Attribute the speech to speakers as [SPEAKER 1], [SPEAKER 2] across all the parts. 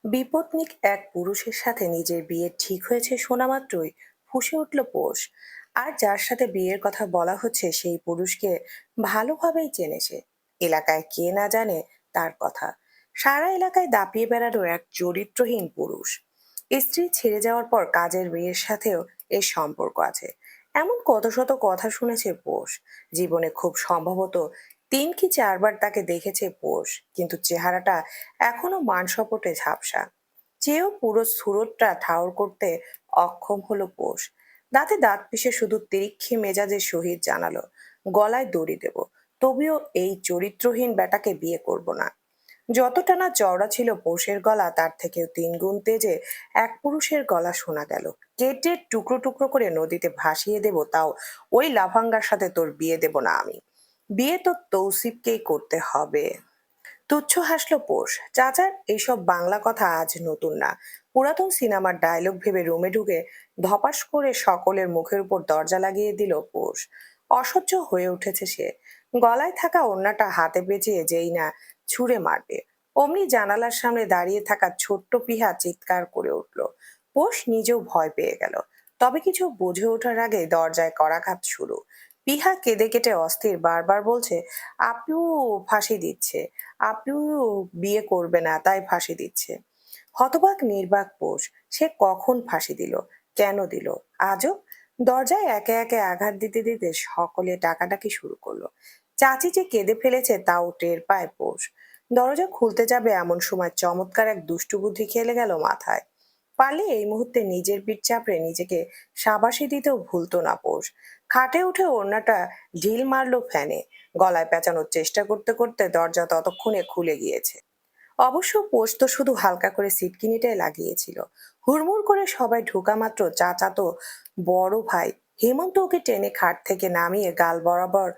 [SPEAKER 1] বিপত্নিক এক পুরুষের সাথে নিজের বিয়ে ঠিক হয়েছে শোনা মাত্রই ফুঁসে উঠল পোষ। আর যার সাথে বিয়ের কথা বলা হচ্ছে সেই পুরুষকে ভালোভাবেই চেনেছে। এলাকায় কে না জানে তার কথা। সারা এলাকায় দাপিয়ে বেড়ানো এক চরিত্রহীন পুরুষ। স্ত্রী ছেড়ে যাওয়ার পর কাজের মেয়ের সাথেও এর সম্পর্ক আছে, এমন কত শত কথা শুনেছে পোষ। জীবনে খুব সম্ভবত 3 কি 4 বার তাকে দেখেছে পোষ, কিন্তু চেহারাটা এখনো মানসপটে ঝাপসা। চেয়েও পুরো সুরতটা ঠাউর করতে অক্ষম হলো পোষ। দাঁতে দাঁত পিষে শুধু তিরিক্ষি মেজাজের সহিত জানালো, গলায় দড়ি দেব, তবুও এই চরিত্রহীন বেটাকে বিয়ে করব না। যতটা না চওড়া ছিল পোষের গলা, তার থেকেও 3 গুণ তেজে এক পুরুষের গলা শোনা গেল। কেটে টুকরো টুকরো করে নদীতে ভাসিয়ে দেব, তাও ওই লাফাঙ্গার সাথে তোর বিয়ে দেব না আমি। বিয়ে তো তৌসিফকেই করতে হবে। তুচ্ছ হাসলো পোষ। চাচার এইসব বাংলা কথা আজ নতুন না, পুরাতন সিনেমার ডায়লগ ভেবে রুমে ঢুকে ধপাস করে সকলের মুখের উপর দরজা লাগিয়ে দিল পোষ। অসহ্য হয়ে উঠেছে সে। গলায় থাকা ওড়নাটা হাতে পেঁচিয়ে যেই না ছুঁড়ে মারবে, অমনি জানালার সামনে দাঁড়িয়ে থাকা ছোট্ট পিহা চিৎকার করে উঠল। পোষ নিজেও ভয় পেয়ে গেল। তবে কিছু বুঝে ওঠার আগে দরজায় করাঘাত শুরু। পিহা কেঁদে কেটে অস্থির, বারবার বলছে আপু ফাঁসি দিচ্ছে, আপু বিয়ে করবে না তাই ফাঁসি দিচ্ছে। হতবাক নির্বাক পোষ। সে কখন ফাঁসি দিল, কেন দিল? আজও দরজায় একে একে আঘাত দিতে দিতে সকলে ডাকাডাকি শুরু করলো। চাচি যে কেঁদে ফেলেছে তাও টের পায় পোষ। দরজা খুলতে যাবে এমন সময় চমৎকার এক দুষ্টু বুদ্ধি খেলে গেল মাথায়। পারলে এই মুহূর্তে নিজের পিঠ চাপড়ে নিজেকে সাবাসি দিতেও ভুলতো না পোষ। খাটে উঠে ওড়নাটা ঢিল মারলো ফ্যানে। গলায় পেঁচানোর চেষ্টা করতে করতে দরজা ততক্ষণে খুলে গিয়েছে। অবশ্য পোস্ত শুধু হালকা করে সিটকিনিটাই লাগিয়েছিল। হুড়মুড় করে সবাই ঢোকা মাত্র চাচাতো বড় ভাই হেমন্ত ওকে টেনে খাট থেকে নামিয়ে গাল বরাবর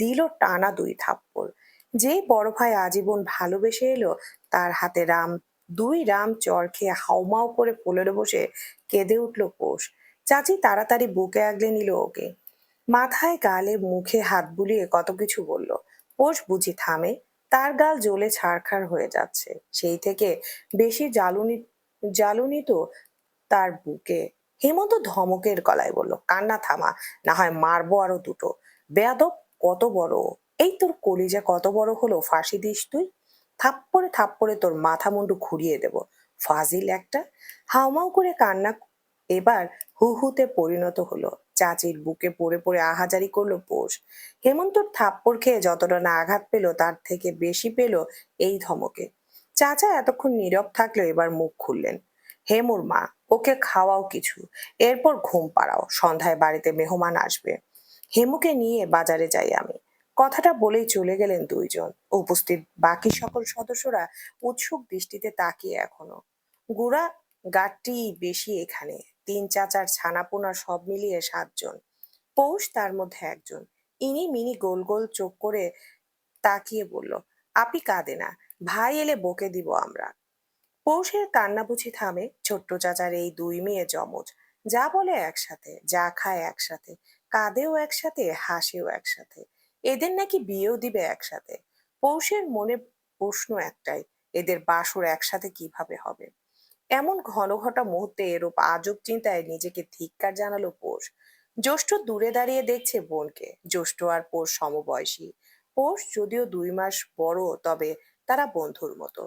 [SPEAKER 1] দিল টানা 2 থাপ্পড়। যেই বড় ভাই আজীবন ভালোবেসে এলো, তার হাতে 2 রাম চর খেয়ে হাউমাউ করে কোলে বসে কেঁদে উঠল পোষ। চাচি তাড়াতাড়ি বুকে আগলে নিল ওকে। মাথায় গালে মুখে হাত বুলিয়ে কত কিছু বলল। পোষ বুঝি থামে। তার গাল জ্বলে ছারখার হয়ে যাচ্ছে। সেই থেকে বেশি জ্বালুনি জ্বালুনি তো তার বুকে। হেমন্ত ধমকের গলায় বলল, কান্না থামা, না হয় মারবো আরো দুটো। বেয়াদব কত বড় ও। এই তোর কলিজা কত বড় হলো ফাঁসি দিস তুই? থাপ্পড়ে থাপ্পড়ে তোর মাথা মুন্ডু ঘুরিয়ে দেব, ফাজিল একটা। হাউমাউ করে কান্না এবার হু হুতে পরিণত হলো। চাচির বুকে পড়ে পড়ে আহাজারি করলো পোষ। হেমন্তর থাপ্পড় খেয়ে যতটা না আঘাত পেল, তার থেকে বেশি পেল এই ধমকে। চাচা এতক্ষণ নীরব থাকলেও এবার মুখ খুললেন। হেমুর মা, ওকে খাওয়াও কিছু, এরপর ঘুম পাড়াও, সন্ধ্যায় বাড়িতে মেহমান আসবে। হেমুকে নিয়ে বাজারে যাই আমি। কথাটা বলেই চলে গেলেন 2 জন। উপস্থিত বাকি সকল সদস্যরা উৎসুক দৃষ্টিতে তাকিয়ে এখনো। গুড়া গাঠটি বেশি এখানে। 3 চাচার ছানাপোনা সব মিলিয়ে 7 জন। পৌষ তার মধ্যে একজন। ইনি মিনি গোল গোল চোখ করে তাকিয়ে বলল, আপি কাঁদে না, ভাই এলে বকে দিব আমরা। পৌষের কান্না বুঝি থামে। ছোট্ট চাচার এই 2 মেয়ে যমজ। যা বলে একসাথে, যা খায় একসাথে, কাঁদেও একসাথে, হাসেও একসাথে। এদের নাকি বিয়েও দিবে একসাথে। পৌষের মনে প্রশ্ন একটাই, এদের বাসর একসাথে কিভাবে হবে? এমন ঘনঘটা মুহূর্তে এরূপ আজব চিন্তায় নিজেকে ধিক্কার জানালো পৌষ। জ্যৈষ্ঠ দূরে দাঁড়িয়ে দেখছে বোনকে। জ্যৈষ্ঠ আর পৌষ সমবয়সী। পৌষ যদিও 2 মাস বড়, তবে তারা বন্ধুর মতো।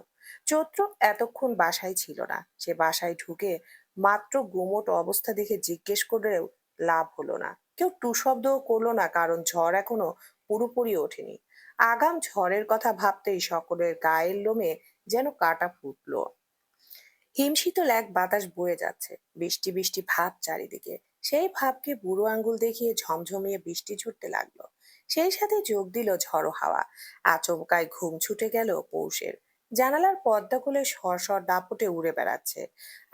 [SPEAKER 1] চৈত্র এতক্ষণ বাসায় ছিল না। সে বাসায় ঢুকে মাত্র গুমোট অবস্থা দেখে জিজ্ঞেস করেও লাভ হলো না। কেউ টু শব্দও করলো না, কারণ ঝড় এখনো পুরোপুরি ওঠেনি। আগাম ঝড়ের কথা ভাবতেই সকলের গায়ের লোমে যেন কাঁটা ফুটলো। হিমশীতল এক বাতাস বয়ে যাচ্ছে। বৃষ্টি বৃষ্টি ভাব চারিদিকে। সেই ভাবকে বুড়ো আঙ্গুল দেখিয়ে ঝমঝমিয়ে বৃষ্টি ছুটতে লাগলো। সেই সাথে যোগ দিল ঝড়ো হাওয়া। আচমকায় ঘুম ছুটে গেল পৌষের। জানালার পর্দা খুলে সরসর দাপটে উড়ে বেড়াচ্ছে।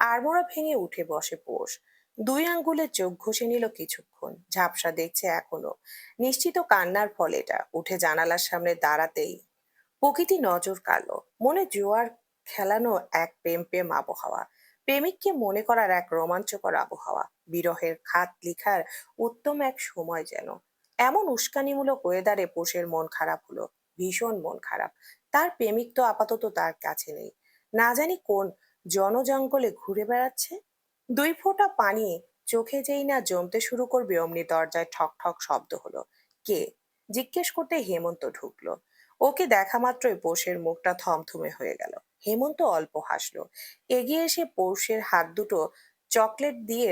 [SPEAKER 1] আড়মোড়া ভেঙে উঠে বসে পৌষ। 2 আঙ্গুলে চোখ ঘষে নিল কিছুক্ষণ। ঝাপসা দেখছে এখনো। নিশ্চিত কান্নার ফল এটা। উঠে জানালার সামনে দাঁড়াতেই প্রকৃতি নজর কাড়লো। মনে জোয়ার খেলানো এক প্রেম প্রেম আবহাওয়া। প্রেমিককে মনে করার এক রোমাঞ্চকর আবহাওয়া। বিরহের খাত লিখার উত্তম এক সময় যেন। এমন উস্কানিমূলক ওয়েদারে পোষের মন খারাপ হলো। ভীষণ মন খারাপ। তার প্রেমিক তো আপাতত তার কাছে নেই। না জানি কোন জনজঙ্গলে ঘুরে বেড়াচ্ছে। 2 ফোঁটা পানি চোখে যেই না জমতে শুরু করবে অমনি দরজায় ঠক ঠক শব্দ হলো। কে? জিজ্ঞেস করতে হেমন্ত ঢুকলো। ওকে দেখা মাত্রই পৌষের মুখটা থমথমে হয়ে গেল। হেমন্ত অল্প হাসলো, এগিয়ে এসে পৌষের হাত দুটো চকলেট দিয়ে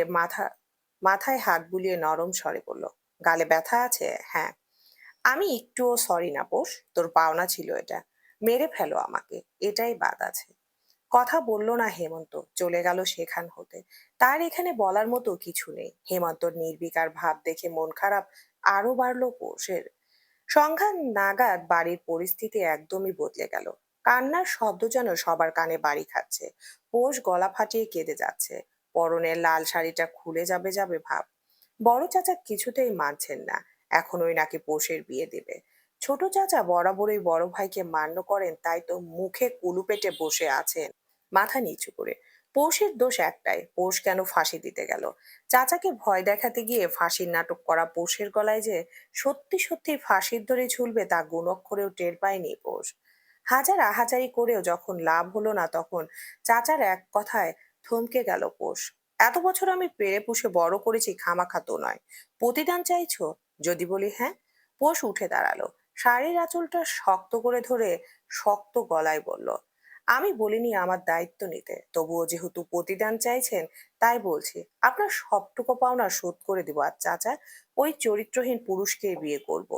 [SPEAKER 1] মাথায় হাত বুলিয়ে নরম স্বরে বলল, গালে ব্যথা আছে? হ্যাঁ। আমি একটুও সরি না পোষ, তোর পাওনা ছিল এটা। মেরে ফেলো আমাকে, এটাই বাদ আছে। কথা বলল না হেমন্ত, চলে গেল সেখান হতে। তার এখানে বলার মতো কিছু নেই। হেমন্তর নির্বিকার ভাব দেখে মন খারাপ আরো বাড়লো পৌষের। সংঘাত নাগাদ বাড়ির পরিস্থিতি একদমই বদলে গেল। কান্নার শব্দ যেন সবার কানে বাড়ি খাচ্ছে। পৌষ গলা ফাটিয়ে কেঁদে যাচ্ছে। পরনের লাল শাড়িটা খুলে যাবে যাবে ভাব। বড় চাচা কিছুতেই মানছেন না, এখনই নাকি পৌষের বিয়ে দেবে। ছোট চাচা বরাবরই বড় ভাইকে মান্য করেন, তাই তো মুখে কুলু পেটে বসে আছেন মাথা নিচু করে। পৌষের দোষ একটাই, পৌষ কেন ফাঁসি দিতে গেল? চাচাকে ভয় দেখাতে গিয়ে ফাঁসির নাটক করা পৌষের গলায় যে সত্যি সত্যি ফাঁসির দড়ি ঝুলবে তা গুণক্ষরেও টের পায়নি পৌষ। হাজার আহাজারি করেও যখন লাভ হলো না, তখন চাচার এক কথায় থমকে গেল পৌষ। এত বছর আমি পেরে পুষে বড় করেছি, খামাখা তো নয়। প্রতিদান চাইছো? যদি বলি হ্যাঁ। পৌষ উঠে দাঁড়ালো, শাড়ির আঁচলটা শক্ত করে ধরে শক্ত গলায় বলল, আমি বলিনি আমার দায়িত্ব নিতে, তবুও যেহেতু প্রতিদান চাইছেন তাই বলছি, আপনার সবটুকু পাওনা শোধ করে দিব। আর চাচা, ওই চরিত্রহীন পুরুষকে বিয়ে করব।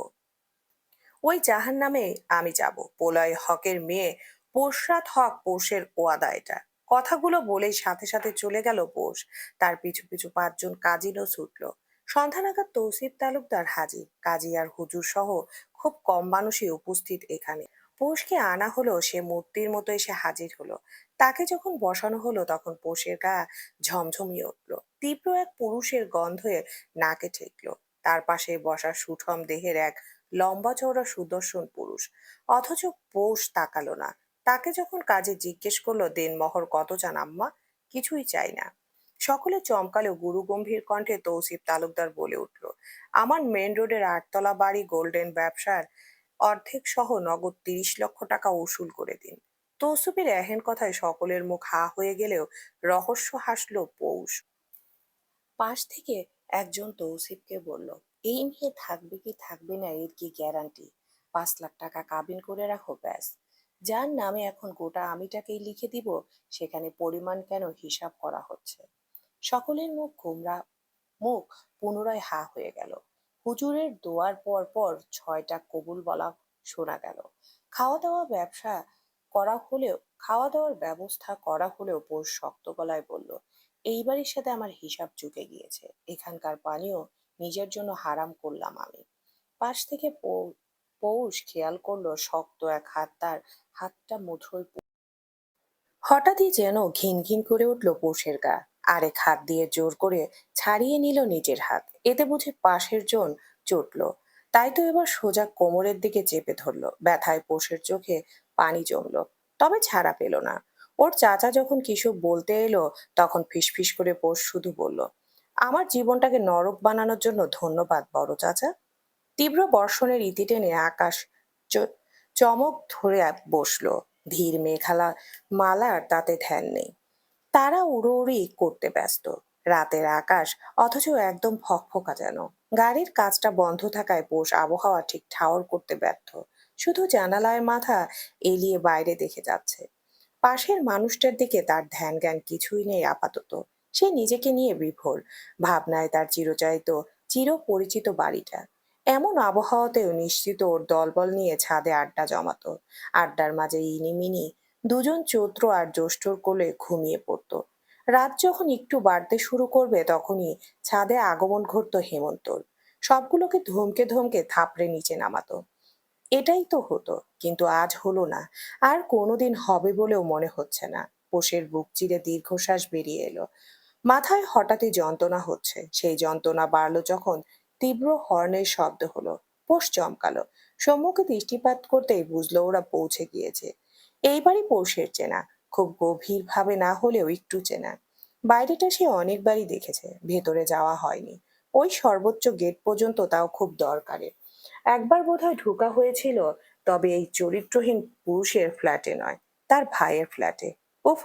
[SPEAKER 1] ওই জাহান নামে আমি যাব। প্রলয় হকের মেয়ে পোশরাত হক পৌষের ওয়াদা এটা। কথাগুলো বলেই সাথে সাথে চলে গেল পৌষ। তার পিছু পিছু 5 জন কাজিনও ছুটল। সন্ধ্যা নাগাদ তৌসিফ তালুকদার হাজির, কাজী আর হুজুর সহ খুব কম মানুষই উপস্থিত এখানে। পৌষকে আনা হলো, সে মূর্তির মতো এসে হাজির হলো। তাকে যখন বসানো হলো তখন পৌষের গা ঝমঝমিয়ে উঠলো। তীব্র এক পুরুষের গন্ধে নাকে ঠেকলো। তার পাশে বসা সুঠম দেহের এক লম্বা চওড়া সুদর্শন পুরুষ। অথচ পৌষ তাকালো না। তাকে যখন কাজে জিজ্ঞেস করলো, দেনমোহর কত চান আম্মা? কিছুই চাই না। সকলে চমকালেও গুরু গম্ভীর কণ্ঠে তৌসিফ তালুকদার বলে উঠল, আমার মেন রোডের 8 তলা বাড়ি গোল্ডেন ব্যবসার অর্ধেক সহ নগদ 30 লক্ষ টাকা উসুল করে দিন। তৌসিফের এহেন কথায় সকলের মুখ হা হয়ে গেলেও রহস্য হাসলো পৌষ। পাশ থেকে একজন তৌসিফকে বলল, এই মেয়ে থাকবে কি থাকবে না এর কি গ্যারান্টি? 5 লাখ টাকা কাবিন করে রাখো ব্যাস। যার নামে এখন গোটা আমিটাকেই লিখে দিব, সেখানে পরিমাণ কেন হিসাব করা হচ্ছে। সকলের মুখ পুনরায় হা হয়ে গেল। হুজুরের দোয়ার পর পর 6টা কবুল বলা শোনা গেল। খাওয়া দাওয়া ব্যবসা করা হলেও খাওয়া দাওয়ার ব্যবস্থা করা হলেও পৌষ শক্ত গলায় বলল, এই বাড়ির সাথে আমার হিসাব চুকে গিয়েছে। এখানকার পানীয় নিজের জন্য হারাম করলাম আমি। পাশ থেকে পৌষ খেয়াল করলো শক্ত এক হাত তার হাতটা মুঠোয়। হঠাৎই যেন ঘিন ঘিন করে উঠল পৌষের গা। আরেক হাত দিয়ে জোর করে ছাড়িয়ে নিল নিজের হাত। এতে বুঝি পাশের জন চটল। তাই তো এবার সোজা কোমরের দিকে চেপে ধরলো। ব্যথায় পৌষের চোখে পানি জমলো, তবে ছাড়া পেল না। ওর চাচা যখন কিছু বলতে এলো তখন ফিসফিস করে পৌষ শুধু বলল, আমার জীবনটাকে নরক বানানোর জন্য ধন্যবাদ বড় চাচা। তীব্র বর্ষণের ইতি টেনে আকাশ চ- চমক ধরে বসলো। ধীর মেঘালা মালার তাতে ধ্যান নেই। তারা উড়োউড়ি করতে ব্যস্ত। রাতের আকাশ অথচ একদম ফকফকা যেন। গাড়ির কাজটা বন্ধ থাকায় পৌষ আবহাওয়া ঠিক ঠাওর করতে ব্যর্থ। শুধু জানালায় মাথা এলিয়ে বাইরে দেখে যাচ্ছে। পাশের মানুষটার দিকে তার ধ্যান জ্ঞান কিছুই নেই আপাতত। সে নিজেকে নিয়ে বিভোর। ভাবনায় তার চিরচারিত চিরপরিচিত বাড়িটা। এমন আবহাওয়াতেও নিশ্চিত ওর দলবল নিয়ে ছাদে আড্ডা জমাতো। আড্ডার মাঝে ইনিমিনি 2 জন চৈত্র আর জ্যৈষ্ঠর কোলে ঘুমিয়ে পড়তো। রাত যখন একটু বাড়তে শুরু করবে তখনই ছাদে আগমন ঘটতো হেমন্তর। সবগুলোকে ধমকে ধমকে থাপড়ে নিচে নামাতো। এটাই তো হতো, কিন্তু আজ হলো না। আর কোনোদিন হবে বলেও মনে হচ্ছে না। পোষের বুক চিরে দীর্ঘশ্বাস বেরিয়ে এলো। মাথায় হঠাৎই যন্ত্রণা হচ্ছে। সেই যন্ত্রণা বাড়লো যখন তীব্র হর্নের শব্দ হলো। পোষ চমকালো। সম্মুখে দৃষ্টিপাত করতেই বুঝলো ওরা পৌঁছে গিয়েছে। এইবারই পৌষের চেনা, খুব গভীর ভাবে না হলেও একটু চেনা। বাইরেটা সে অনেকবারই দেখেছে, ভেতরে যাওয়া হয়নি। ওই সর্বোচ্চ গেট পর্যন্ত, তাও খুব দরকারে। একবার বোধহয় ঢোকা হয়েছিল, তবে এই চরিত্রহীন পুরুষের ফ্ল্যাটে নয়, তার ভাইয়ের ফ্ল্যাটে। উফ,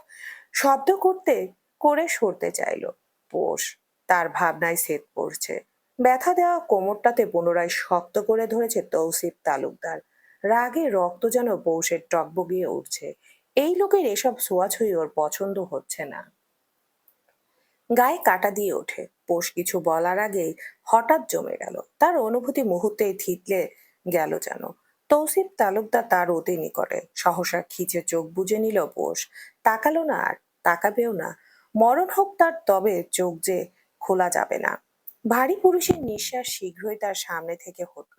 [SPEAKER 1] শব্দ করতে করে সরতে চাইল পোষ। তার ভাবনায় সেদ পড়ছে। ব্যথা দেওয়া কোমরটাতে পুনরায় শক্ত করে ধরেছে তৌসিফ তালুকদার। রাগে রক্ত যেন পৌষের টকবগিয়ে উঠছে। এই লোকের এসব ছোঁয়াছুঁই ওর পছন্দ হচ্ছে না। গায়ে কাটা দিয়ে ওঠে। পোষ কিছু বলার আগেই হঠাৎ জমে গেল। তার অনুভূতি মুহূর্তেই থিতলে গেল যেন। তৌসিফ তালুকদার তার অতি নিকটে। সহসা খিচে চোখ বুজে নিল পোষ। তাকালো না আর, তাকাবেও না। মরণ হোক তার, তবে চোখ যে খোলা যাবে না। ভারী পুরুষের নিঃশ্বাস শীঘ্রই তার সামনে থেকে হটল।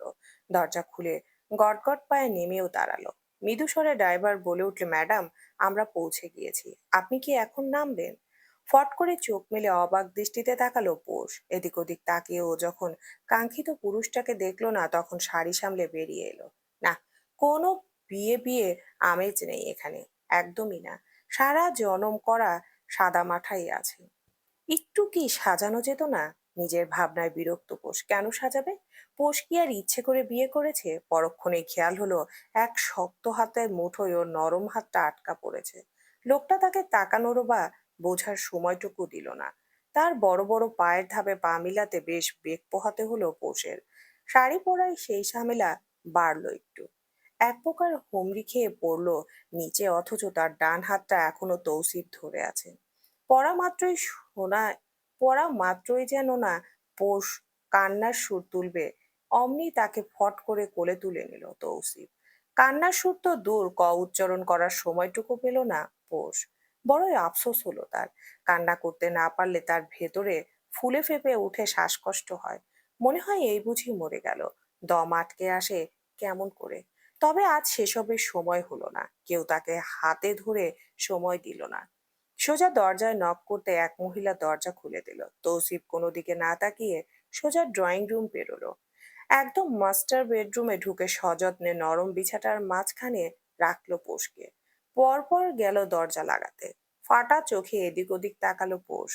[SPEAKER 1] দরজা খুলে গটগট পায়ে নেমেও দাঁড়ালো। মৃদু স্বরে ড্রাইভার বলে উঠল, ম্যাডাম, আমরা পৌঁছে গিয়েছি। আপনি কি এখন নামবেন? ফট করে চোখ মেলে অবাক দৃষ্টিতে তাকালো পোষ। এদিক ওদিক তাকিয়ে ও যখন কাঙ্ক্ষিত পুরুষটাকে দেখলো না, তখন শাড়ি সামলে বেরিয়ে এলো। না, কোনো বিয়ে বিয়ে আমেজ নেই এখানে, একদমই না। সারা জনম করা সাদা মাঠাই আছে। একটু কি সাজানো যেত না? নিজের ভাবনায় বিরক্ত পোষ। কেন সাজাবে? পোষ কি আর ইচ্ছে করে বিয়ে করেছে? পরক্ষণে খেয়াল হলো এক শক্ত হাতের মুঠোয় ওর নরম হাতটা আটকা পড়েছে। লোকটা তাকে তাকানোরও বা বোঝার সময়টুকু দিল না। তার বড় বড় পায়ের ধাপে পা মিলাতে বেশ বেগ পোহাতে হলো পোষের। শাড়ি পরায় সেই ঝামেলা বাড়লো একটু। এক প্রকার হুমড়ি খেয়ে পড়লো নিচে, অথচ তার ডান হাতটা এখনো তৌসিফ ধরে আছে। পড়া মাত্রই শোনা পড়া মাত্রই যেন না পোষ কান্নার সুর তুলবে, অমনি তাকে ফট করে কোলে তুলে নিল তৌসিফ। কান্নার সুর তো দূর, ক উচ্চারণ করার সময়টুকু পেল না পোষ। বড়ই আফসোস হলো তার। কান্না করতে না পারলে তার ভেতরে ফুলে ফেপে উঠে শ্বাসকষ্ট হয়। মনে হয় এই বুঝি মরে গেল। দম আটকে আসে কেমন করে। তবে আজ সেসবের সময় হলো না। কেউ তাকে হাতে ধরে সময় দিল না। সোজা দরজায় নক করতে এক মহিলা দরজা খুলে দিল। তৌসিফ কোনো দিকে না তাকিয়ে সোজা ড্রয়িং রুম পেরোলো। একদম মাস্টার বেডরুমে ঢুকে সযত্নে নরম বিছাটার মাঝখানে রাখলো পোষকে। পরপর গেল দরজা লাগাতে। ফাটা চোখে এদিক ওদিক তাকালো পোষ।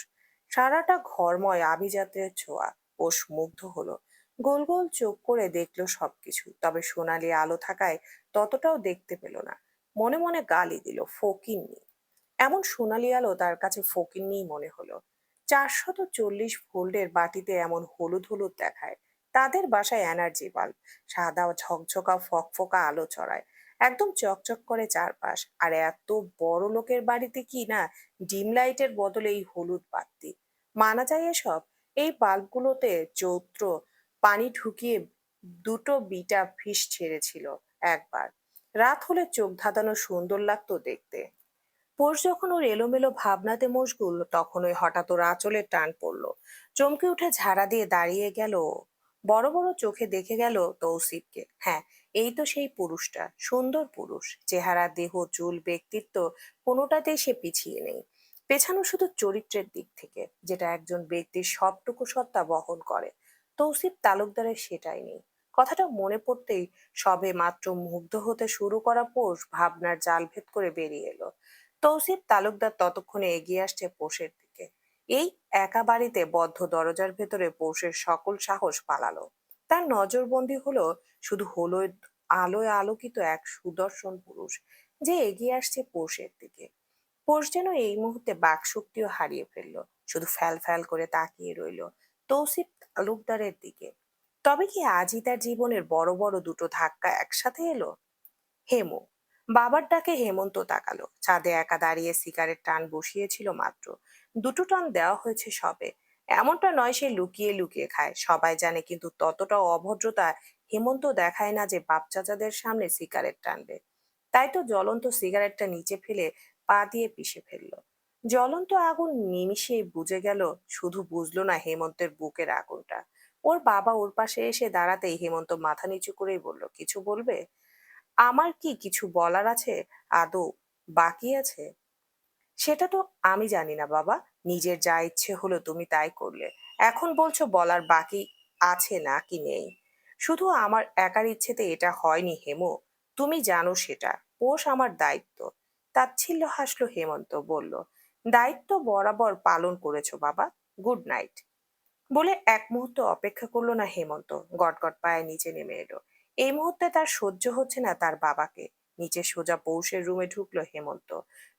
[SPEAKER 1] সারাটা ঘরময় আভিজাতের ছোঁয়া। পোষ মুগ্ধ হলো। গোল গোল চোখ করে দেখলো সবকিছু, তবে সোনালি আলো থাকায় ততটাও দেখতে পেল না। মনে মনে গালি দিল, ফকিন্নি। এমন সোনালি আলো তার কাছে ফকিন্নিই মনে হলো। 440 ভোল্টের বাতিতে এমন হলুদ হলুদ দেখায়। তাদের বাসায় এনার্জি বাল্ব। সাদা ঝকঝকা ফকফকা আলো ছড়ায়। একদম চকচক করে চারপাশ। আর এত বড় লোকের বাড়িতে কি না ডিম লাইটের বদলে এই হলুদ বাতি? মানা যায় এসব? এই বাল্বগুলোতে চৌত্র পানি ঢুকিয়ে দুটো বিটা ফিশ ছেড়েছিল একবার। রাত হলে চোখ ধাঁধানো সুন্দর লাগতো দেখতে। পোষ যখন ওর এলোমেলো ভাবনাতে মশগুল, তখন ওই হঠাৎ ওর আঁচলের টান পড়লো। চমকে উঠে ঝাড়া দিয়ে দাঁড়িয়ে গেল ও। বড় বড় চোখে দেখে গেল তৌসিফকে। হ্যাঁ, এই তো সেই পুরুষটা, সুন্দর পুরুষ। চেহারা, দেহ, চুল, ব্যক্তিত্ব কোনোটাতেই সে পিছিয়ে নেই। পেছানো শুধু চরিত্রের দিক থেকে, যেটা একজন ব্যক্তির সবটুকু সত্তা বহন করে। তৌসিফ তালুকদারের সেটাই নেই। কথাটা মনে পড়তেই সবে মাত্র মুগ্ধ হতে শুরু করা পোষ ভাবনার জাল ভেদ করে বেরিয়ে এলো। তৌসিফ তালুকদার ততক্ষণে এগিয়ে আসছে পোষের দিকে। এই একা বাড়িতে বদ্ধ দরজার ভেতরে পোষের সকল সাহস পালালো। তার নজরবন্দি হলো শুধু হলো আলোয় আলোকিত এক সুদর্শন পুরুষ, যে এগিয়ে আসছে পোষের দিকে। পোষ যেন এই মুহূর্তে বাকশক্তিও হারিয়ে ফেললো। শুধু ফ্যাল ফ্যাল করে তাকিয়ে রইলো তৌসিফ তালুকদারের দিকে। তবে কি আজই তার জীবনের বড় বড় দুটো ধাক্কা একসাথে এলো? হেমু। বাবার ডাকে হেমন্ত তাকালো। ছাদে একা দাঁড়িয়ে সিগারেট টান বসিয়েছিল মাত্র। দুটো টান দেওয়া হয়েছে সবে। এমনটা নয় সে লুকিয়ে লুকিয়ে খায়, সবাই জানে, কিন্তু ততটাও অভদ্রতা হেমন্ত দেখায় না যে বাপ চাচাদের সামনে সিগারেট টানবে। তাই তো জ্বলন্ত সিগারেটটা নিচে ফেলে পা দিয়ে পিষে ফেললো। জ্বলন্ত আগুন নিমিষেই বুঝে গেল। শুধু বুঝলো না হেমন্তের বুকের আগুনটা। ওর বাবা ওর পাশে এসে দাঁড়াতেই হেমন্ত মাথা নিচু করেই বলল, কিছু বলবে? আমার কি কিছু বলার আছে আদৌ বাকি আছে? সেটা তো আমি জানি না বাবা। নিজের যা ইচ্ছে হলো তুমি তাই করলে। এখন বলছো বলার বাকি আছে না কি নেই? শুধু আমার একার ইচ্ছেতে এটা হয়নি হেমু। তুমি জানো সেটা। পোষ আমার দায়িত্ব। তাচ্ছিল্য হাসলো হেমন্ত, বলল, দায়িত্ব বরাবর পালন করেছো বাবা। Good night. বলে এক মুহূর্ত অপেক্ষা করলো না হেমন্ত। গটগট পায়ে নিচে নেমে এলো। এই মুহূর্তে তার সহ্য হচ্ছে না তার বাবাকে। নিচে সোজা পৌষের রুমে ঢুকলো হেমন্ত।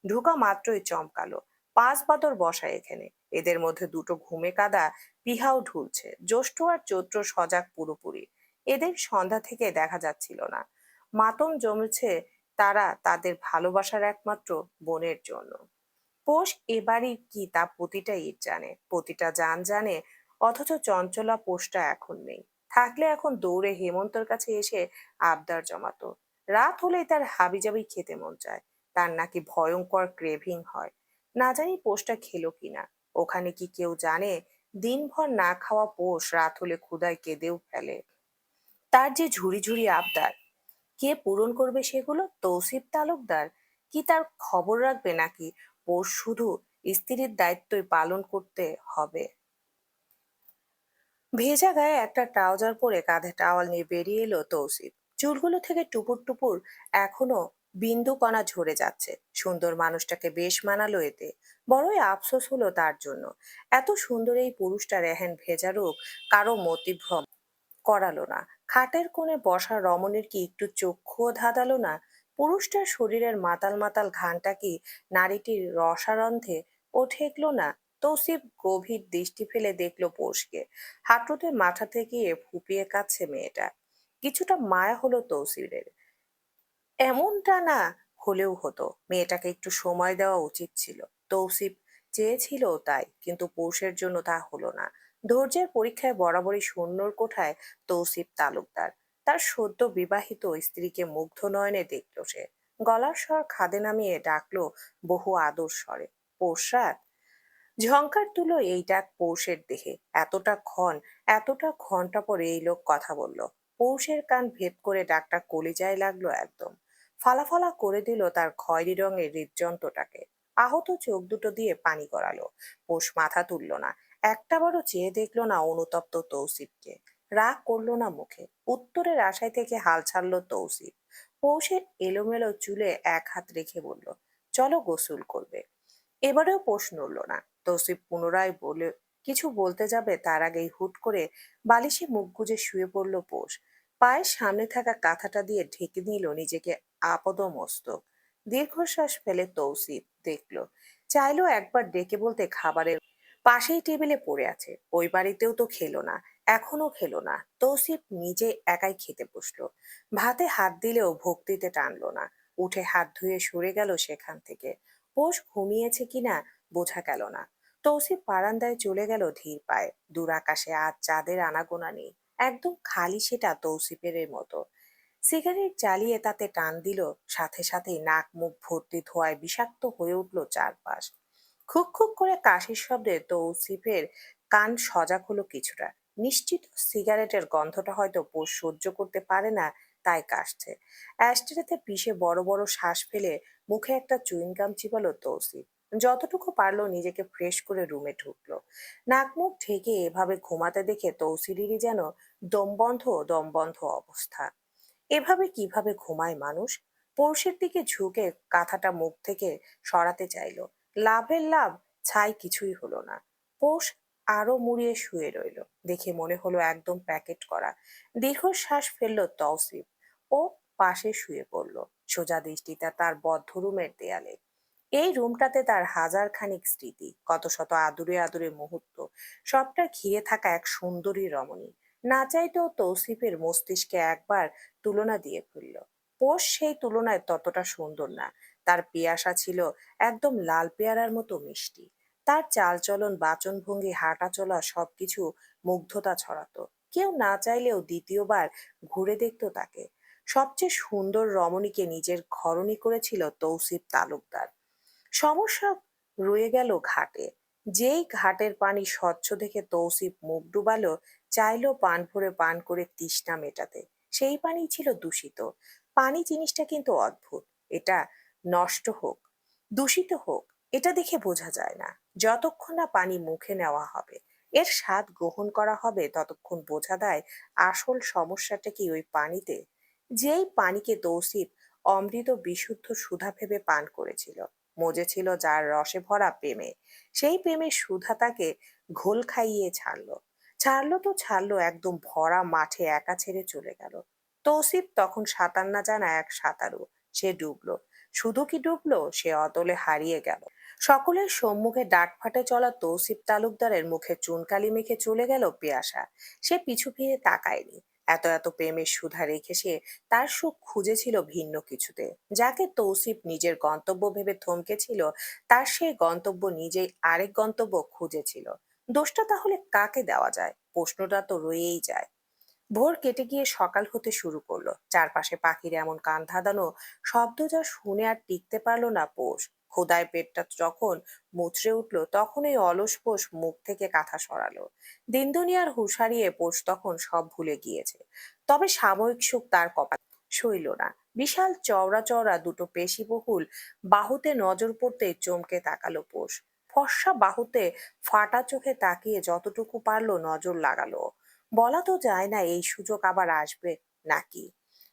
[SPEAKER 1] ঢুকা মাত্রই চমকালো। পাঁচ বাদর বসা এখানে। এদের মধ্যে দুটো ঘুমে কাদা, পিহাও ঢুলছে, জ্যৈষ্ঠ আর চৈত্র সজাগ পুরোপুরি। এদের সন্ধ্যা থেকে দেখা যাচ্ছিল না। মাতম জমেছে তারা তাদের ভালোবাসার একমাত্র বোনের জন্য। পোষ এবারই কি তা প্রতিটা ইট জানে, প্রতিটা জান জানে। অথচ চঞ্চলা পোষটা এখন নেই। থাকলে এখন দৌড়ে হেমন্তর কাছে এসে আবদার জমাতো। রাত হলেই তার হাবিজাবি খেতে মন চায়। তার নাকি ভয়ঙ্কর ক্রেভিং হয়। না জানি পোষটা খেলো কিনা। ওখানে কি কেউ জানে? দিনভর না খাওয়া পোষ রাত হলে ক্ষুধায় কেঁদেও ফেলে। তার যে ঝুড়ি ঝুড়ি আবদার, কে পূরণ করবে সেগুলো? তৌসিফ তালুকদার? কি তার খবর রাখবে, নাকি ওর শুধু স্ত্রীর দায়িত্বই পালন করতে হবে? ভেজা গায়ে একটা ট্রাউজার পরে কাঁধে টাওয়াল নিয়ে বেরিয়ে এলো তৌসিফ। চুলগুলো থেকে টুপুর টুপুর এখনো বিন্দু কণা ঝরে যাচ্ছে। সুন্দর মানুষটাকে বেশ মানালো এতে। বড়ই আফসোস হলো তার জন্য। এত সুন্দর এই পুরুষটা রেহেন ভেজা রূপ কারো মতিভ্রম করালো না। খাটের কোণে বসা রমণীর কি একটু চক্ষুও ধাঁধালো না? পুরুষটার শরীরের মাতাল মাতাল ঘানটা কি নারীটির রসারন্ধে ও ঠেকলো না? তৌসিফ গভীর দৃষ্টি ফেলে দেখলো পোষকে। হাঁটুতে মাথাতে গিয়ে ফুপিয়ে কাচ্ছে মেয়েটা। কিছুটা মায়া হলো তৌসিফের। এমনটা না হলেও হতো, মেয়েটাকে একটু সময় দেওয়া উচিত ছিল। তৌসিফ চেয়েছিল তাই, কিন্তু পৌষের জন্য তা হলো না। ধৈর্যের পরীক্ষায় বরাবরই শূন্যর কোঠায় তৌসিফ তালুকদার। তার সদ্য বিবাহিত স্ত্রীকে মুগ্ধ নয়নে দেখলো সে। গলার স্বর খাদে নামিয়ে ডাকলো বহু আদর স্বরে, পৌষরাত। ঝংকার তুলো এই ডাক পৌষের দেহে। এতটা ঘন্টা পরে এই লোক কথা বলল। পৌষের কান ভেদ করে ডাকটা কলিজায় লাগলো একদম। ফালাফালা করে দিল তার খয়েরি রঙের হৃদযন্ত্রটাকে। আহত চোখ দুটো দিয়ে পানি গড়ালো। পৌষ মাথা তুলল না। একটাবারও চেয়ে দেখলো না অনুতপ্ত তৌসিফকে। রাগ করলো না মুখে। উত্তরের আশায় থেকে হাল ছাড়লো তৌসিফ। পৌষের এলোমেলো চুলে এক হাত রেখে বলল, চলো গোসল করবে। এবারেও পোষ নড়ল না। তৌসিফ পুনরায় বলে কিছু বলতে যাবে, তার আগেই হুট করে বালিশে মুখ গুজে শুয়ে পড়ল পোষ। পায়ের সামনে থাকা কাঁথাটা দিয়ে ঢেকে নিল নিজেকে আপাদমস্তক। দীর্ঘশ্বাস ফেলে তৌসিফ দেখলো, চাইলো একবার ডেকে বলতে খাবারের পাশেই টেবিলে পড়ে আছে। ওই বাড়িতেও তো খেলো না, এখনো খেলো না। তৌসিফ নিজে একাই খেতে বসলো। ভাতে হাত দিলেও ভক্তিতে টানলো না। উঠে হাত ধুয়ে সরে গেল সেখান থেকে। পোষ ঘুমিয়েছে কিনা বোঝা গেল না। তৌসিফ বারান্দায় চলে গেল ধীর পায়ে। দূর আকাশে আজ চাঁদের আনাগোনা নেই। একদম খালি সেটা তৌসিফের মতো। সিগারেট জ্বালিয়ে তাতে টান দিল। সাথে সাথেই নাক মুখ ভর্তি ধোঁয়ায় বিষাক্ত হয়ে উঠল চারপাশ। খুক খুক করে কাশির শব্দে তৌসিফের কান সজাগ হলো কিছুটা। নিশ্চিত সিগারেটের গন্ধটা হয়তো পোষ সহ্য করতে পারে না, তাই কাশছে। অ্যাস্ট্রেতে পিষে বড় বড় শ্বাস ফেলে মুখে একটা চুইংগাম চিবালো তৌসিফ। যতটুকু পারলো নিজেকে ফ্রেশ করে রুমে ঢুকলো। নাক মুখ ঢেকে এভাবে ঘুমাতে দেখে তৌসিরেরই যেন দমবন্ধ দমবন্ধ অবস্থা। এভাবে কিভাবে ঘুমায় মানুষ? পড়শির দিকে ঝুঁকে কাঁথাটা মুখ থেকে সরাতে চাইলো। লাভের লাভ ছাই কিছুই হলো না। পোষ আরো মুড়িয়ে শুয়ে রইল। দেখে মনে হলো একদম প্যাকেট করা। দীর্ঘশ্বাস ফেললো তৌসিফ। ও পাশে শুয়ে পড়ল, সোজা দৃষ্টিটা তার বদ্ধ রুমের দেয়ালে। এই রুমটাতে তার হাজার খানিক স্মৃতি, কত শত আদুরে আদুরে মুহূর্ত। সবটা ঘিরে থাকা এক সুন্দরী রমণী। না চাইতেও তৌসিফের মস্তিষ্কে একবার তুলনা দিয়ে ফেলল। পোষ সেই তুলনায় ততটা সুন্দর না। তার পিয়াসা ছিল একদম লাল পেয়ারার মতো মিষ্টি। তার চালচলন, বাচনভঙ্গি, হাঁটা চলা সবকিছু মুগ্ধতা ছড়াতো। কেউ না চাইলেও দ্বিতীয়বার ঘুরে দেখতো তাকে। সবচেয়ে সুন্দর রমণীকে নিজের ঘরণী করেছিল তৌসিফ তালুকদার। সমস্যা রয়ে গেল ঘাটে। যেই ঘাটের পানি স্বচ্ছ দেখে তৌসিফ মুখ ডুবালো, চাইলো পান ভরে পান করে তৃষ্ণা মেটাতে। সেই পানি ছিল দূষিত। পানি জিনিসটা কিন্তু অদ্ভুত। এটা নষ্ট হোক, দূষিত হোক, এটা দেখে বোঝা যায় না। যতক্ষণ না পানি মুখে নেওয়া হবে, এর স্বাদ গ্রহণ করা হবে, ততক্ষণ বোঝা দেয় আসল সমস্যাটা কি ওই পানিতে। যেই পানিকে তৌসিফ অমৃত বিশুদ্ধ সুধা ভেবে পান করেছিল, মজেছিল যার রসে ভরা প্রেমে, সেই প্রেমের সুধা তাকে ঘোল খাইয়ে ছাড়লো তো ছাড়লো, একদম ভরা মাঠে একা ছেড়ে চলে গেল। তৌসিফ তখন সাঁতার না জানা এক সাঁতারু। সে ডুবলো। শুধু কি ডুবলো, সে অতলে হারিয়ে গেল। সকলের সম্মুখে ডাটফাটে চলা তৌসিফ তালুকদারের মুখে চুনকালি মেখে চলে গেল পিয়াসা। সে পিছু ফিরে তাকায়নি। এত এত প্রেমের সুধা রেখে সে তার সুখ খুঁজেছিল ভিন্ন কিছুতে। যাকে তৌসিফ নিজের গন্তব্য ভেবে থমকেছিল, তার সেই গন্তব্য নিজেই আরেক গন্তব্য খুঁজেছিল। দোষটা তাহলে কাকে দেওয়া যায়? প্রশ্নটা তো রয়েই যায়। ভোর কেটে গিয়ে সকাল হতে শুরু করলো। চারপাশে পাখির এমন কান ধাঁধানো শব্দ যা শুনে আর টিকতে পারলো না পোষ। ক্ষুধায় পেটটা যখন মুচড়ে উঠলো, তখন এই অলস পোষ মুখ থেকে কাঁথা সরালো। দিন দুনিয়ার হুঁশ হারিয়ে পোষ তখন সব ভুলে গিয়েছে। তবে সাময়িক সুখ তার কপাল সইল না। বিশাল চওড়া চওড়া দুটো পেশিবহুল বাহুতে নজর পড়তে চমকে তাকালো পোষ। ফর্সা বাহুতে ফাটা চোখে তাকিয়ে যতটুকু পারলো নজর লাগালো। বলা তো যায় না এই সুযোগ আবার আসবে নাকি।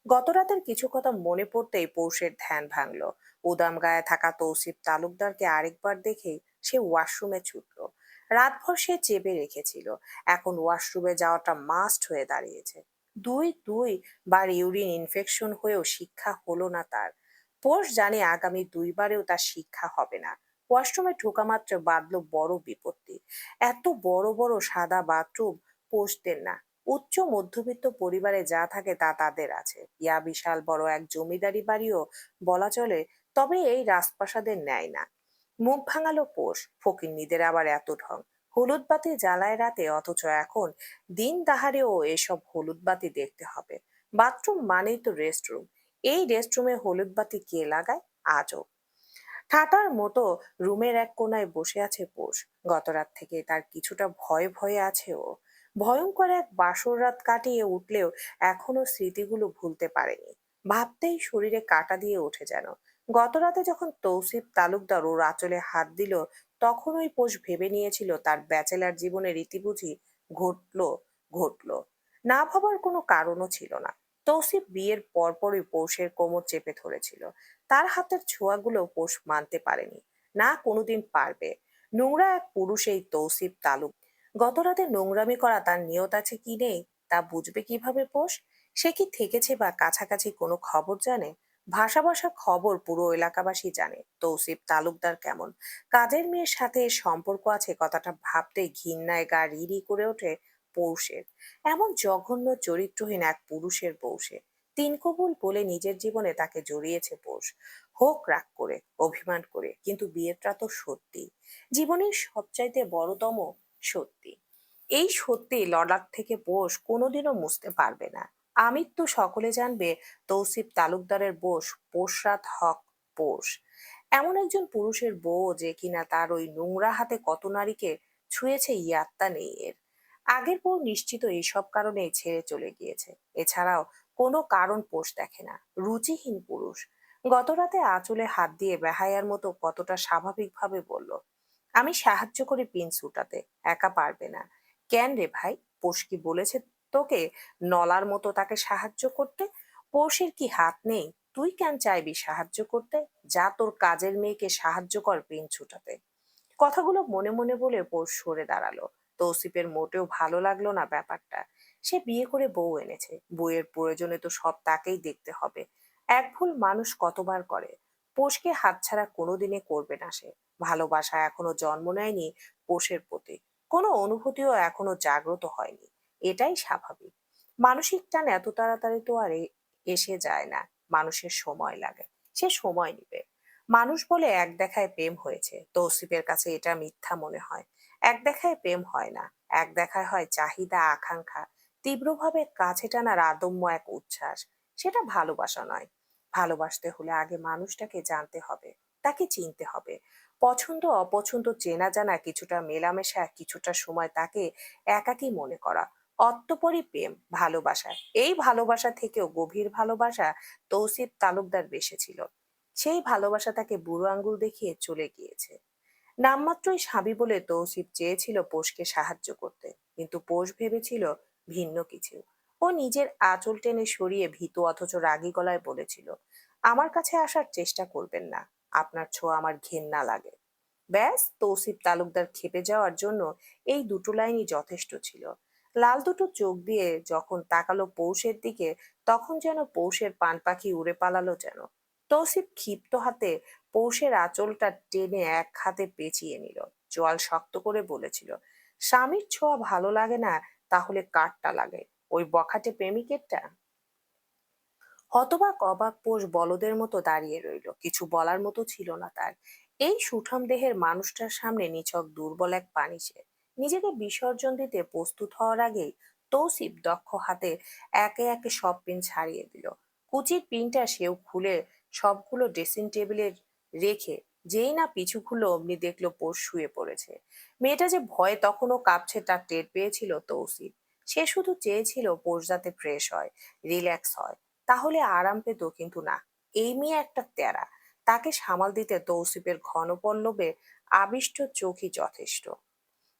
[SPEAKER 1] গতরাতের কিছু কথা মনে পড়তেই পৌষের ধ্যান ভাঙলো। উদাম গায়ে থাকা তৌসিফ তালুকদারকে আরেকবার দেখে সে ওয়াশরুমে ছুটলো। রাতভর সে চেপে রেখেছিল, এখন ওয়াশরুমে যাওয়াটা মাস্ট হয়ে দাঁড়িয়েছে। দুই দুই বার ইউরিন ইনফেকশন হয়েও শিক্ষা হলো না তার। পোষ জানে আগামী দুইবারেও তার শিক্ষা হবে না। ওয়াশরুমে ঢোকা মাত্র বাঁধলো বড় বিপত্তি। এত বড় বড় সাদা বাথরুম পোষদের না। উচ্চ মধ্যবিত্ত পরিবারে যা থাকে তা তাদের আছে। ইয়া বিশাল বড় এক জমিদারি বাড়িও বলা চলে, তবে এই রাজপ্রাসাদের ন্যায় না। মুখ ভাঙালো পোষ। ফকিন্নিদের আবার এত ঢং। হলুদ বাতি জ্বালায় রাতে, অথচ এখন দিন দাহারেও এসব হলুদ বাতি দেখতে হবে। বাথরুম মানেই তো রেস্টরুম। এই রেস্টরুমে হলুদ বাতি কে লাগায়? আজও ঠাটার মতো রুমের এক কোনায় বসে আছে পোষ। গতরাত থেকে তার কিছুটা ভয়ে ভয়ে আছে ও। ভয়ঙ্কর এক বাসর রাত কাটিয়ে উঠলেও এখনো স্মৃতিগুলো ভুলতে পারেনি। ভাবতেই শরীরে কাঁটা দিয়ে ওঠে যেন। গতরাতে যখন তৌসিফ তালুকদার ওর আঁচলে হাত দিল, তখন ওই পোষ ভেবে নিয়েছিল তার ব্যাচেলার জীবনের রীতি বুঝি ঘটলো ঘটলো। না ভাবার কোনো কারণও ছিল না। তৌসিফ বিয়ের পরপরই পৌষের কোমর চেপে ধরেছিল। তার হাতের ছোঁয়াগুলো পোষ মানতে পারেনি, না কোনোদিন পারবে। নোংরা এক পুরুষ এই তৌসিফ তালুক। গতরাতে নোংরামি করা তার নিয়ত আছে কি নেই তা বুঝবে কিভাবে পোষ? সে কি থেকেছে বা কাছাকাছি কোনো খবর জানে? ভাষা ভাষা খবর পুরো এলাকাবাসী জানে তৌসিফ তালুকদার কেমন। কাজের মেয়ের সাথে এর সম্পর্ক আছে কথাটা ভাবতেই ঘৃণায় গা রিরি করে ওঠে পৌষের। এমন জঘন্য চরিত্রহীন এক পুরুষের বউ সে। তিন কবুল বলে নিজের জীবনে তাকে জড়িয়েছে পোষ। হোক রাগ করে, অভিমান করে, কিন্তু বিয়েটা তো সত্যি। জীবনের সবচাইতে বড়তম সত্যি। এই সত্যি ললাট থেকে পোষ কোনোদিনও মুছতে পারবে না। আমৃত্যু সকলে জানবে তৌসিফ তালুকদারের বোস পোষরাত হক পোষ। এমন একজন পুরুষের বউ যে কিনা তার ওই নোংরা হাতে কত নারীকে ছুঁয়েছে ইয়াত্তা নেই এর। আগের বউ নিশ্চিত এইসব কারণে ছেড়ে চলে গিয়েছে। এছাড়াও কোনো কারণ পোষ দেখে না। রুচিহীন পুরুষ। গতরাতে আঁচলে হাত দিয়ে বেহায়ার মতো কতটা স্বাভাবিকভাবে বলল, আমি সাহায্য করি পিন্স উঠাতে, একা পারবে না। কেন রে ভাই? পোষ কি বলেছে তোকে নলার মতো তাকে সাহায্য করতে? পোষের কি হাত নেই? তুই কেন চাইবি সাহায্য করতে? যা তোর কাজের মেয়েকে সাহায্য কর পিন ছুটাতে। কথাগুলো মনে মনে বলে পোষ সরে দাঁড়ালো। তৌসিফের মোটেও ভালো লাগলো না ব্যাপারটা। সে বিয়ে করে বউ এনেছে, বউয়ের প্রয়োজনে তো সব তাকেই দেখতে হবে। এক ভুল মানুষ কতবার করে। পোষকে হাতছাড়া কোনোদিনে করবে না সে। ভালোবাসা এখনো জন্ম নেয়নি পোষের প্রতি। কোনো অনুভূতিও এখনো জাগ্রত হয়নি। এটাই স্বাভাবিক। মানসিক টান এত তাড়াতাড়ি তো আর এসে যায় না। মানুষের সময় লাগে। সে সময় নিবে। মানুষ বলে এক দেখায় প্রেম হয়েছে, তৌসিফের কাছে এটা মিথ্যা মনে হয়। এক দেখায় প্রেম হয় না। এক দেখায় হয় চাহিদা, আকাঙ্ক্ষা, তীব্রভাবে কাছে টানার আদম্য এক উচ্ছ্বাস। সেটা ভালোবাসা নয়। ভালোবাসতে হলে আগে মানুষটাকে জানতে হবে, তাকে চিনতে হবে। পছন্দ অপছন্দ চেনা জানা, কিছুটা মেলামেশা, কিছুটা সময় তাকে একাকী মনে করা, অতঃপরই প্রেম, ভালোবাসা। এই ভালোবাসা থেকেও গভীর ভালোবাসা তৌসিফ তালুকদার বেসেছিল। সেই ভালোবাসা তাকে বুড়ো আঙ্গুল দেখিয়ে চলে গিয়েছে। নামমাত্রই স্বামী বলে তৌসিফ চেয়েছিল পোষকে সাহায্য করতে, কিন্তু পোষ ভেবেছিল ভিন্ন কিছু। ও নিজের আঁচল টেনে সরিয়ে ভীত অথচ রাগী গলায় বলেছিল, আমার কাছে আসার চেষ্টা করবেন না, আপনার ছোঁয়া আমার ঘেন্না লাগে। ব্যাস, তৌসিফ তালুকদার খেপে যাওয়ার জন্য এই দুটো লাইনই যথেষ্ট ছিল। লাল দুটো চোখ দিয়ে যখন তাকালো পৌষের দিকে, তখন যেন পৌষের পান পাখি উড়ে পালালো যেন। তৌসিফ ক্ষিপ্ত হাতে পৌষের আঁচলটা টেনে এক হাতে পেঁচিয়ে নিল। চোয়াল শক্ত করে বলেছিল, স্বামীর ছোঁয়া ভালো লাগে না, তাহলে কারটা লাগে? ওই বখাটে প্রেমিকেরটা? হতবাক অবাক পোষ বলদের মতো দাঁড়িয়ে রইল, কিছু বলার মতো ছিল না তার। এই সুঠাম দেহের মানুষটার সামনে নিছক দুর্বল এক পানি সে। নিজেকে বিসর্জন দিতে প্রস্তুত হওয়ার আগেই তৌসিফ দক্ষ হাতে একে একে সব পিন ছাড়িয়ে দিল। কুচির পিনটা সেও খুলে সবগুলো ড্রেসিং টেবিলে রেখে যেই না পিছু খুললো অমনি দেখলো পোষ শুয়ে পড়েছে। মেয়েটা যে ভয়ে তখনও কাঁপছে তার টের পেয়েছিল তৌসিফ। সে শুধু চেয়েছিল পোষ যাতে ফ্রেশ হয়, রিল্যাক্স হয়, তাহলে আরাম পেত, কিন্তু না। এই মেয়ে একটা তেরা। তাকে সামাল দিতে তৌসিফের ঘন পল্লবে আবিষ্ট চোখই যথেষ্ট।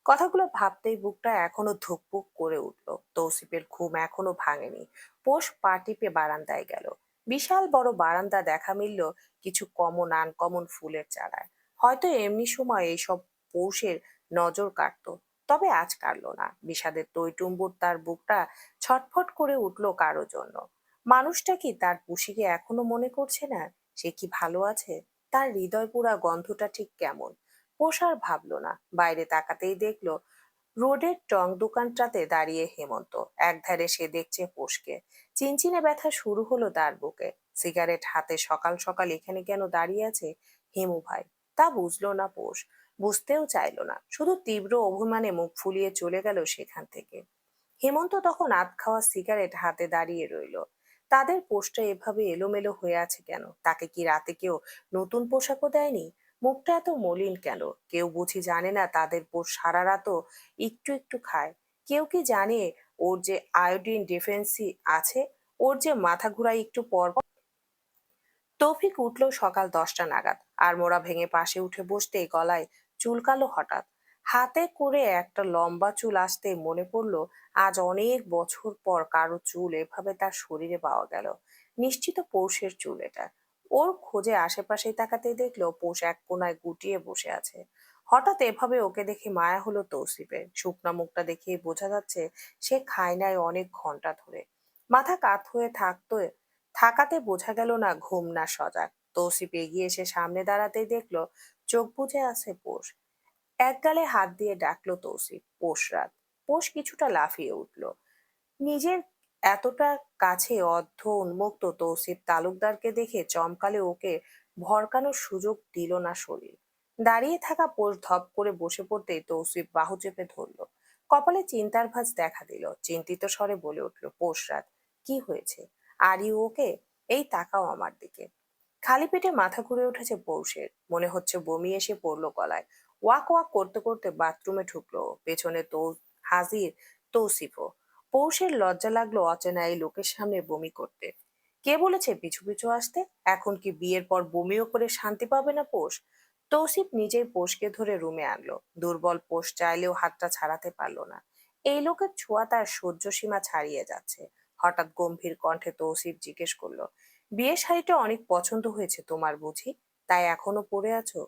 [SPEAKER 1] কথাগুলো ভাবতেই বুকটা এখনো ধুকপুক করে উঠল। তৌসিফের ঘুম এখনো ভাঙেনি। পোষ পা টিপে বারান্দায় গেল। বিশাল বড় বারান্দা দেখা মিলল কিছু কমন আনকমন ফুলের চারায়। হয়তো এমনি সময় এইসব পৌষের নজর কাটতো, তবে আজ কাটলো না। বিষাদের টইটুম্বুর তার বুকটা ছটফট করে উঠল কারো জন্য। মানুষটা কি তার পুষিকে এখনো মনে করছে না? সে কি ভালো আছে? তার হৃদয় পোড়া গন্ধটা ঠিক কেমন? পোষ আর ভাবলো না। বাইরে তাকাতেই দেখলো রোডের টং দোকানটাতে দাঁড়িয়ে হেমন্ত। একধারে সে দেখছে পোষকে। চিনচিনে ব্যথা শুরু হলো তার বুকে। সিগারেট হাতে সকাল সকাল এখানে কেন দাঁড়িয়ে আছে হেমু ভাই? তা বুঝলো না পোষ। বুঝতেও চাইলো না, শুধু তীব্র অভিমানে মুখ ফুলিয়ে চলে গেল সেখান থেকে। হেমন্ত তখন আধ খাওয়া সিগারেট হাতে দাঁড়িয়ে রইল। তাদের পোস্টটা এভাবে এলোমেলো হয়ে আছে কেন? তাকে কি রাতে কেউ নতুন পোশাকও দেয়নি? মুখটা এত মলিন কেন? কেউ বুঝি জানে না তাদের পোষ সারা রাতও একটু একটু খায়? কেউ কি জানে ওর যে আয়োডিন ডিফেন্সি আছে, ওর যে মাথা ঘুরায় একটু পর পর? তৌফিক উঠল সকাল 10টা নাগাদ। আর মোড়া ভেঙে পাশে উঠে বসতেই গলায় চুলকালো হঠাৎ। হাতে করে একটা লম্বা চুল আসতে মনে পড়ল আজ অনেক বছর পর কারো চুল এভাবে তার শরীরে পাওয়া গেল। নিশ্চিত পৌষের চুল এটা। ওর খোঁজে আশেপাশে তাকাতে দেখলো পৌষ এক কোনায় গুটিয়ে বসে আছে। হঠাৎ এভাবে ওকে দেখে মায়া হলো তৌসিফের। শুকনা মুখটা দেখেই বোঝা যাচ্ছে সে খায় নাই অনেক ঘন্টা ধরে। মাথা কাত হয়ে থাকাতে বোঝা গেল না ঘুম না সজাগ। তৌসিফ এগিয়ে এসে সামনে দাঁড়াতেই দেখলো চোখ বুজে আছে পোষ। এক গালে হাত দিয়ে ডাকলো তৌসিফ, পোষরাত। পোষ কিছুটা লাফিয়ে উঠল। নিজের এতটা কাছে অর্ধ উন্মুক্ত তৌসিফ তালুকদারকে দেখে চমকালে ওকে ভরকানোর সুযোগ দিল না শরীর। দাঁড়িয়ে থাকা পোষ ধপ করে বসে পড়তেই তৌসিফ বাহু চেপে ধরলো। কপালে চিন্তার ভাঁজ দেখা দিল। চিন্তিত স্বরে বলে উঠল, পোষরাত, কি হয়েছে? Are you okay? এই তাকাও আমার দিকে। খালি পেটে মাথা ঘুরে উঠেছে পৌষের। মনে হচ্ছে বমি এসে পড়লো গলায়। ওয়াক ওয়াক করতে করতে বাথরুমে ঢুকলো। পেছনে তো হাজির তৌসিফও। পৌষের লজ্জা লাগলো অচেনা এই লোকের সামনে বমি করতে। কে বলেছে পিছু পিছু আসতে? এখন কি বিয়ের পর বমিও করে শান্তি পাবে না পোষ? তৌসিফ নিজেই পোষকে ধরে রুমে আনলো। দুর্বল পোষ চাইলেও হাতটা ছাড়াতে পারলো না। এই লোকের ছোঁয়া তার সহ্য সীমা ছাড়িয়ে যাচ্ছে। হঠাৎ গম্ভীর কণ্ঠে তৌসিফ জিজ্ঞেস করলো, বিয়ের শাড়িটা অনেক পছন্দ হয়েছে তোমার বুঝি? তাই এখনো পরে আছো?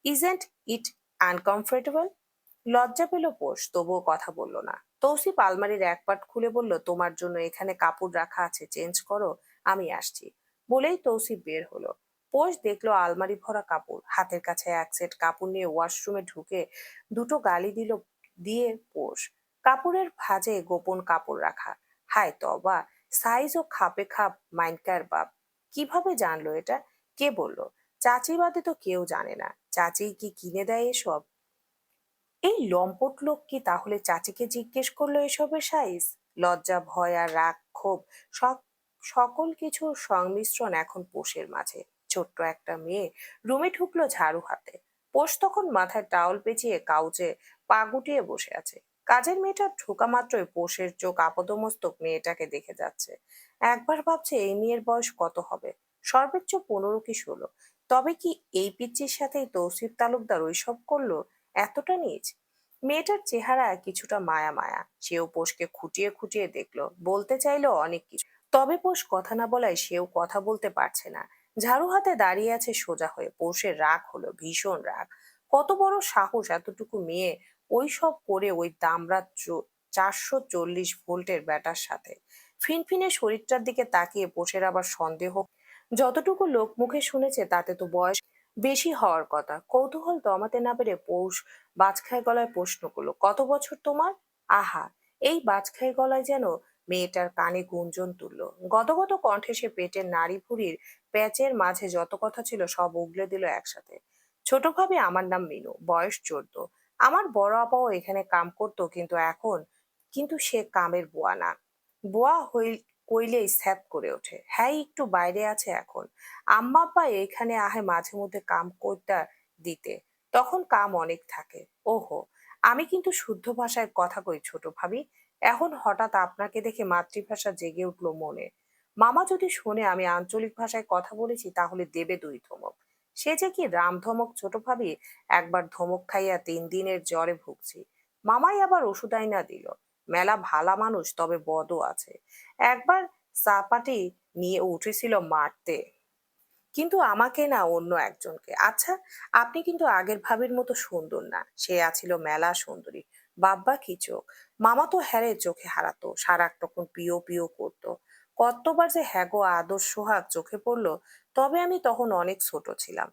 [SPEAKER 1] Isn't it uncomfortable? লজ্জা পেল পোষ, তবুও কথা বলল না। তৌসিফ আলমারির এক পাট খুলে বলল, তোমার জন্য এখানে কাপড় রাখা আছে, চেঞ্জ করো, আমি আসছি। বলেই তৌসিফ বের হলো। পোষ দেখলো আলমারি ভরা কাপড়। হাতের কাছে এক সেট কাপড় নিয়ে ওয়াশরুমে ঢুকে দুটো গালি দিল। দিয়ে পোষ কাপড়ের ভাঁজে গোপন কাপড় রাখা। হায় তবা, সাইজ ও খাপে খাপ। মাইনকার বাপ কিভাবে জানলো এটা? কে বলল? চাচি বাদে তো কেউ জানে না। চাচি কি কিনে দেয় এসব? এই লম্পট লোক কি তাহলে চাচিকে জিজ্ঞেস করলো এসবের সাইজ? লজ্জা, ভয় আর রাগ, ক্ষোভ, সব সকল কিছুর সংমিশ্রণ এখন পোষের মাঝে। ছোট্ট একটা মেয়ে রুমে ঢুকলো ঝাড়ু হাতে। পোষ তখন মাথায় টাওয়াল পেঁচিয়ে কাউচে পা গুটিয়ে বসে আছে। কাজের মেয়েটা ঢোকা মাত্রই পোষের চোখ আপাদমস্তক মেয়েটাকে দেখে যাচ্ছে। একবার ভাবছে এই মেয়ের বয়স কত হবে। সর্বোচ্চ 15 কি 16। তবে কি এই পিচ্চির সাথেই তৌসিফ তালুকদার ওইসব করলো? এতটা নিচ? মেয়েটার চেহারা কিছুটা মায়া মায়া। সেও পোষকে খুঁটিয়ে খুঁটিয়ে দেখলো। বলতে চাইলো অনেক কিছু, তবে পোষ কথা না বলায় সেও কথা বলতে পারছে না। ঝাড়ু হাতে দাঁড়িয়ে আছে সোজা হয়ে। পোষের রাগ হলো, ভীষণ রাগ। কত বড় সাহস এতটুকু মেয়ে ওই সব করে ওই দামড়া 440 ভোল্টের ব্যাটার সাথে? ফিনফিনে শরীরটার দিকে তাকিয়ে পোষের আবার সন্দেহ। যতটুকু লোক মুখে শুনেছে তাতে তো বয়স বেশি হওয়ার কথা। কৌতূহল দমাতে না পেরে পৌষ বাজখাই গলায় প্রশ্ন করলো, কত বছর তোমার? আহা, এই বাজখাই গলায় যেন মেয়েটার কানে গুঞ্জন তুললো। গদগদ কণ্ঠে সে পেটের নাড়ি ভুড়ির প্যাচের মাঝে যত কথা ছিল সব উগলে দিল একসাথে। ছোট ভাবে, আমার নাম মিনু, বয়স 14। আমার বড় আপাও এখানে কাম করতো, কিন্তু সে কামের বুয়া না। বুয়া কইলেই স্যাত করে ওঠে। হ্যাঁ, একটু বাইরে আছে এখন। আম্মা আব্বা এখানে আহে মাঝে মধ্যে কাম কইরা দিতে, তখন কাম অনেক থাকে। ওহো, আমি কিন্তু শুদ্ধ ভাষায় কথা কই ছোট ভাবি। এখন হঠাৎ আপনাকে দেখে মাতৃভাষা জেগে উঠলো মনে। মামা যদি শোনে আমি আঞ্চলিক ভাষায় কথা বলেছি তাহলে দেবে 2 ধমক। সে যে কি রাম ধমক ছোট ভাবি। একবার ধমক খাইয়া 3 দিনের জ্বরে ভুগছি। মামাই আবার ওষুধ আইনা দিল। মেলা ভালা মানুষ, তবে বদও আছে। একবার চাপাটি নিয়ে উঠেছিল মারতে, কিন্তু আমাকে না, অন্য একজনকে। আচ্ছা, আপনি কিন্তু আগের ভাবির মতো সুন্দর না। সে আছিল মেলা সুন্দরী। বাব্বা কি চোখ! মামা তো হ্যারে চোখে হারাতো, সারাক তখন পিও পিও করতো। কতবার যে হ্যাগো আদর সোহাগ চোখে পড়লো। তবে আমি তখন অনেক ছোট ছিলাম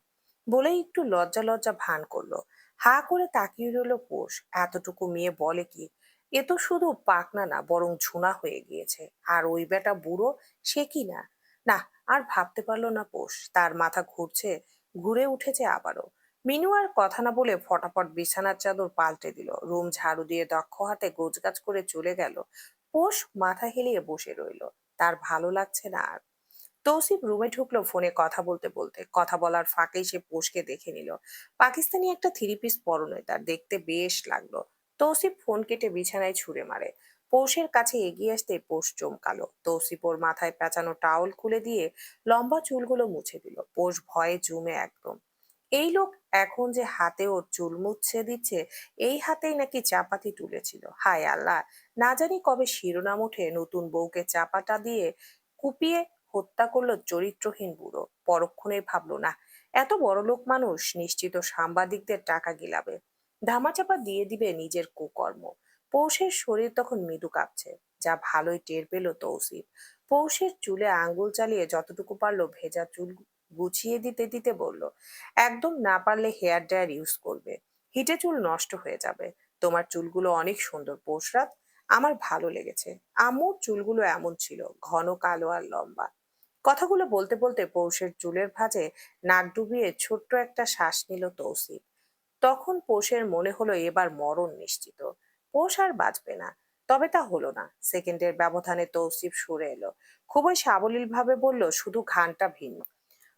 [SPEAKER 1] বলেই একটু লজ্জা লজ্জা ভান করলো। হা করে তাকিয়ে রইল পোষ। এতটুকু মেয়ে বলে কি! এ তো শুধু পাকনা না, বরং ঝুনা হয়ে গিয়েছে। আর ওই বেটা বুড়ো, সে কি না! না, আর ভাবতে পারলো না পোষ। তার মাথা ঘুরে উঠেছে আবারও। মিনু আর কথা না বলে ফটাফট বিছানার চাদর পাল্টে দিল, রুম ঝাড়ু দিয়ে দক্ষ হাতে গোছগাছ করে চলে গেল। পোষ মাথা হেলিয়ে বসে রইল। তার ভালো লাগছে না আর। তৌসিফ রুমে ঢুকলো ফোনে কথা বলতে বলতে। কথা বলার ফাঁকেই সে পোষকে দেখে নিল। পাকিস্তানি একটা 3 পিস পরনে, তার দেখতে বেশ লাগলো। তৌসিফ ফোন কেটে বিছানায় ছুঁড়ে মারে। পৌষের কাছে এগিয়ে আসতে পৌষ চমকালো। তৌসিফ ওর মাথায় পেঁচানো টাওয়াল খুলে দিয়ে লম্বা চুলগুলো মুছে দিল। পৌষ ভয়ে জুমে একদম। এই লোক এখন যে হাতে ওর চুল মুছে দিচ্ছে, এই হাতেই নাকি চাপাতি তুলেছিল। হায় আল্লাহ, না জানি কবে শিরোনাম ওঠে নতুন বউকে চাপাটা দিয়ে কুপিয়ে হত্যা করলো চরিত্রহীন বুড়ো। পরক্ষণে ভাবলো, না, এত বড়লোক মানুষ নিশ্চিত সাংবাদিকদের টাকা গিলাবে, ধামাচাপা দিয়ে দিবে নিজের কুকর্ম। পৌষের শরীর তখন মৃদু কাঁপছে, যা ভালোই টের পেল তৌসিফ। পৌষের চুলে আঙ্গুল চালিয়ে যতটুকু পারলো ভেজা চুল গুছিয়ে দিতে দিতে বলল, একদম না পারলে হেয়ার ড্রায়ার ইউজ করবে, হিটে চুল নষ্ট হয়ে যাবে। তোমার চুলগুলো অনেক সুন্দর পৌষরাত, আমার ভালো লেগেছে। আম্মুর চুলগুলো এমন ছিল, ঘন কালো আর লম্বা। কথাগুলো বলতে বলতে পৌষের চুলের ভাঁজে নাক ডুবিয়ে ছোট্ট একটা শ্বাস নিল তৌসিফ। তখন পৌষের মনে হলো এবার মরণ নিশ্চিত। পৌষ আর বাঁচবে না। তবে তা হলো না। সেকেন্ডের ব্যবধানে তৌসিফ সরে এলো। খুবই সাবলীল ভাবে বলল, শুধু ঘানটা ভিন্ন।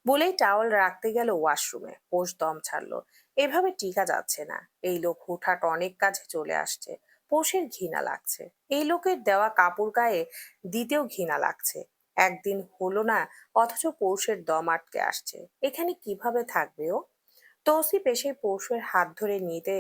[SPEAKER 1] বলেই টাওয়াল রাখতে গেল ওয়াশরুমে। পোষ দম ছাড়লো। এভাবে টিকা যাচ্ছে না। এই লোক হুটহাট অনেক কাজে চলে আসছে। পোষের ঘৃণা লাগছে। এই লোকের দেওয়া কাপড় গায়ে দিতেও ঘৃণা লাগছে। একদিন হলো না, অথচ পৌষের দম আটকে আসছে। এখানে কিভাবে থাকবে ও? তৌসিফ এসে পৌষের হাত ধরে নিতে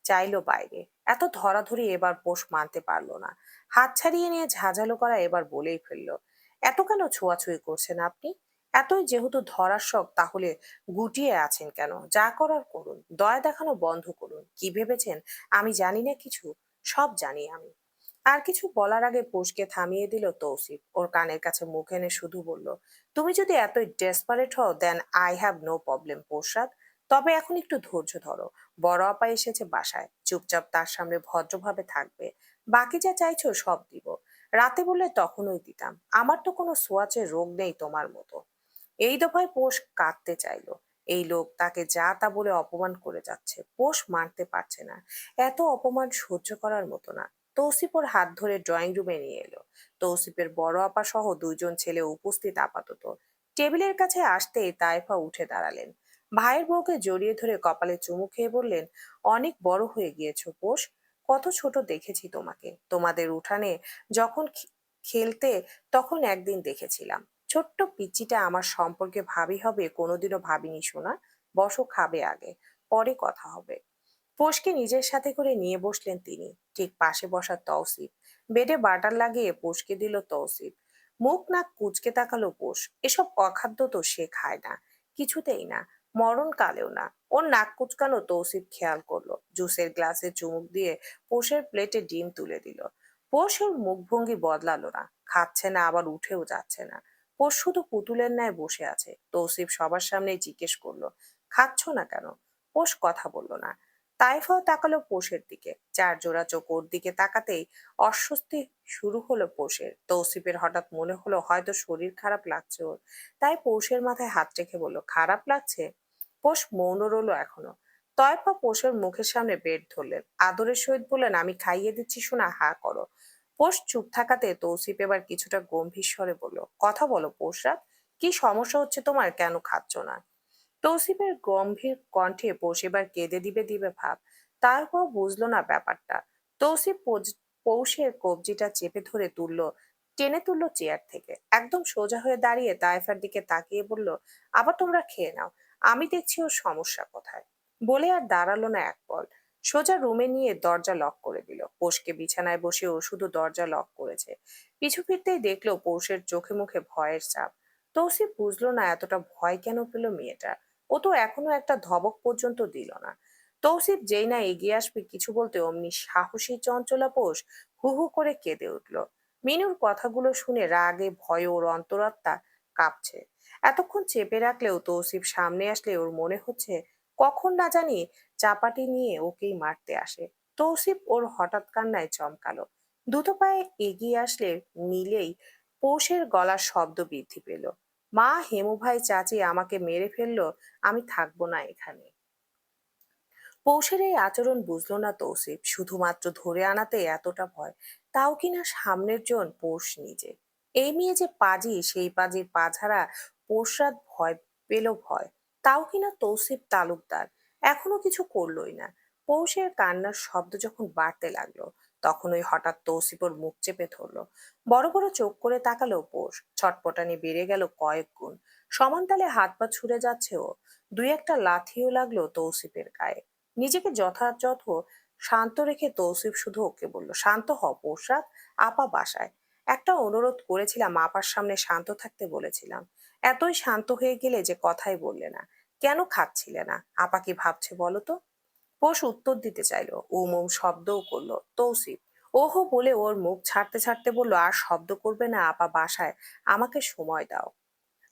[SPEAKER 1] চাইলো বাইরে। এত ধরাধরি এবার পোষ মানতে পারলো না। হাত ছাড়িয়ে নিয়ে ঝাঁঝালো করা এবার বলেই ফেললো, এত কেন ছোঁয়াছুঁয়ি করছেন আপনি? এতই যেহেতু ধরার শখ, তাহলে গুটিয়ে আছেন কেন? যা করার করুন, দয়া দেখানো বন্ধ করুন। কি ভেবেছেন আমি জানি না কিছু? সব জানি আমি। আর কিছু বলার আগে পোষকে থামিয়ে দিল তৌসিফ। ওর কানের কাছে মুখ এনে শুধু বলল, তুমি যদি এতই ডেসপারেট হও, then I have no problem পোশাক। তবে এখন একটু ধৈর্য ধরো। বড় আপা এসেছে বাসায়, চুপচাপ তার সামনে ভদ্রভাবে থাকবে। বাকি যা চাইছো সব দিব। রাতে বললে তখনই দিতাম। আমার তো কোনো সোয়াচের রোগ নেই তোমার মতো। এই দফায় পোষ কাঁদতে চাইলো। এই লোক তাকে যা তা বলে অপমান করে যাচ্ছে। পোষ মানতে পারছে না। এত অপমান সহ্য করার মতো না। তৌসিফ ওর হাত ধরে ড্রয়িং রুমে নিয়ে এলো। তৌসিফের বড় আপা সহ 2 জন ছেলে উপস্থিত আপাতত। টেবিলের কাছে আসতেই তাইফা উঠে দাঁড়ালেন। ভাইয়ের বউকে জড়িয়ে ধরে কপালে চুমু খেয়ে বললেন, অনেক বড় হয়ে গিয়েছো পোষ। কত ছোট দেখেছি তোমাকে। তোমাদের উঠানে যখন খেলতে, তখন একদিন দেখেছিলাম। ছোট্ট পিচ্চিটা আমার সম্পর্কে ভাবি হবে কোনোদিনও ভাবিনি সোনা। বসো, খাবে আগে, পরে কথা হবে। পোষকে নিজের সাথে করে নিয়ে বসলেন তিনি। ঠিক পাশে বসা তৌসিফ। বেডে বাটার লাগিয়ে পোষকে দিল তৌসিফ। মুখ নাক কুঁচকে তাকালো পোষ। এসব অখাদ্য তো সে খায় না, কিছুতেই না, মরণ কালেও না। ওর নাক কুচকানো তৌসিফ খেয়াল করলো। জুসের গ্লাসে চুমুক দিয়ে পোষের প্লেটে ডিম তুলে দিল। পোষ ওর মুখভঙ্গি বদলালো না। খাচ্ছে না, আবার উঠেও যাচ্ছে না। পোষ শুধু পুতুলের ন্যায় বসে আছে। তৌসিফ সবার সামনে জিজ্ঞেস করলো, খাচ্ছ না কেন? পোষ কথা বলল না। তাইফাও তাকালো পোষের দিকে। চার জোড়া চোখ ওর দিকে তাকাতেই অস্বস্তি শুরু হলো পোষের। তৌসিফের হঠাৎ মনে হলো হয়তো শরীর খারাপ লাগছে ওর। তাই পোষের মাথায় হাত রেখে বলল, খারাপ লাগছে? পোষ মৌন রইলো এখনো। তয়পা পোষের মুখের সামনে বেড ধরলেন, আদরের সহিত বললেন, আমি খাইয়ে দিচ্ছি শোনা, হা করো। পোষ চুপ থাকাতে তৌসিফ এবার কিছুটা গম্ভীর স্বরে বলল, কথা বলো পোষরাত, কি সমস্যা হচ্ছে তোমার, কেন খাচ্ছ না? তৌসিফের গম্ভীর কণ্ঠে পোষ এবার কেঁদে দিবে দিবে ভাব। তারপর বুঝলো না ব্যাপারটা। তৌসিফ পৌষের কবজিটা চেপে ধরে টেনে তুললো চেয়ার থেকে। একদম সোজা হয়ে দাঁড়িয়ে তায়েফার দিকে তাকিয়ে বলল, আবার তোমরা খেয়ে নাও, আমি দেখছি ওর সমস্যা কোথায়। বলে আর দাঁড়ালো না এক পল। সোজা রুমে নিয়ে দরজা লক করে দিল। পোষকে বিছানায় বসে ও শুধু দরজা লক করেছে। পিছু ফিরতেই দেখলো পৌষের চোখে মুখে ভয়ের ছাপ। তৌসিফ বুঝলো না এতটা ভয় কেন পেল মেয়েটা। ও তো এখনো একটা ধমক পর্যন্ত দিল না। তৌসিফ যেই না এগিয়ে আসবে কিছু বলতে, অমনি সাহসী চঞ্চলা পোষ হু হু করে কেঁদে উঠল। মিনুর কথাগুলো শুনে রাগে ভয়ে ওর অন্তরাত্মা কাঁপছে। এতক্ষণ চেপে রাখলেও তৌসিফ সামনে আসলে ওর মনে হচ্ছে কখন না জানি চাপাটি নিয়ে ওকেই মারতে আসে। তৌসিফ ওর হঠাৎ কান্নায় চমকালো। দ্রুত পায়ে এগিয়ে আসলে নিলেই পৌষের গলার শব্দ বৃদ্ধি পেল, মা, হেমু ভাই, চাচি আমাকে মেরে ফেললো, আমি থাকবো না এখানে। পৌষের এই আচরণ বুঝলো না তৌসিফ। শুধুমাত্র ধরে আনাতে এতটা ভয়, তাও কিনা সামনের জন পৌষ নিজে। এই মেয়ে যে পাজি, সেই পাজির পা ছাড়া পোষরাত ভয় পেল ভয়, তাও কিনা তৌসিফ তালুকদার। এখনো কিছু করলোই না। পৌষের কান্নার শব্দ যখন বাড়তে লাগলো, তখন ওই হঠাৎ তৌসিফ ওর মুখ চেপে ধরলো। বড় বড় চোখ করে তাকালো পৌষ। ছটপটানি বেড়ে গেল কয়েক গুণ। সমান তালে হাত পা ছুড়ে যাচ্ছে ও। দুই একটা লাথিও লাগলো তৌসিফের গায়ে। নিজেকে যথাযথ শান্ত রেখে তৌসিফ শুধু ওকে বলল, শান্ত হ পোশাক, আপা বাসায়। একটা অনুরোধ করেছিলাম, আপার সামনে শান্ত থাকতে বলেছিলাম। এতই শান্ত হয়ে গেলে যে কথাই বললে না, কেন খাচ্ছিলে না? আপা কি ভাবছে বলো তো? পোষ উত্তর দিতে চাইলো, উম উম শব্দও করলো। তৌসিফ ওহো বলে ওর মুখ ছাড়তে ছাড়তে বলল, আর শব্দ করবে না আপা বাসায়, আমাকে সময় দাও।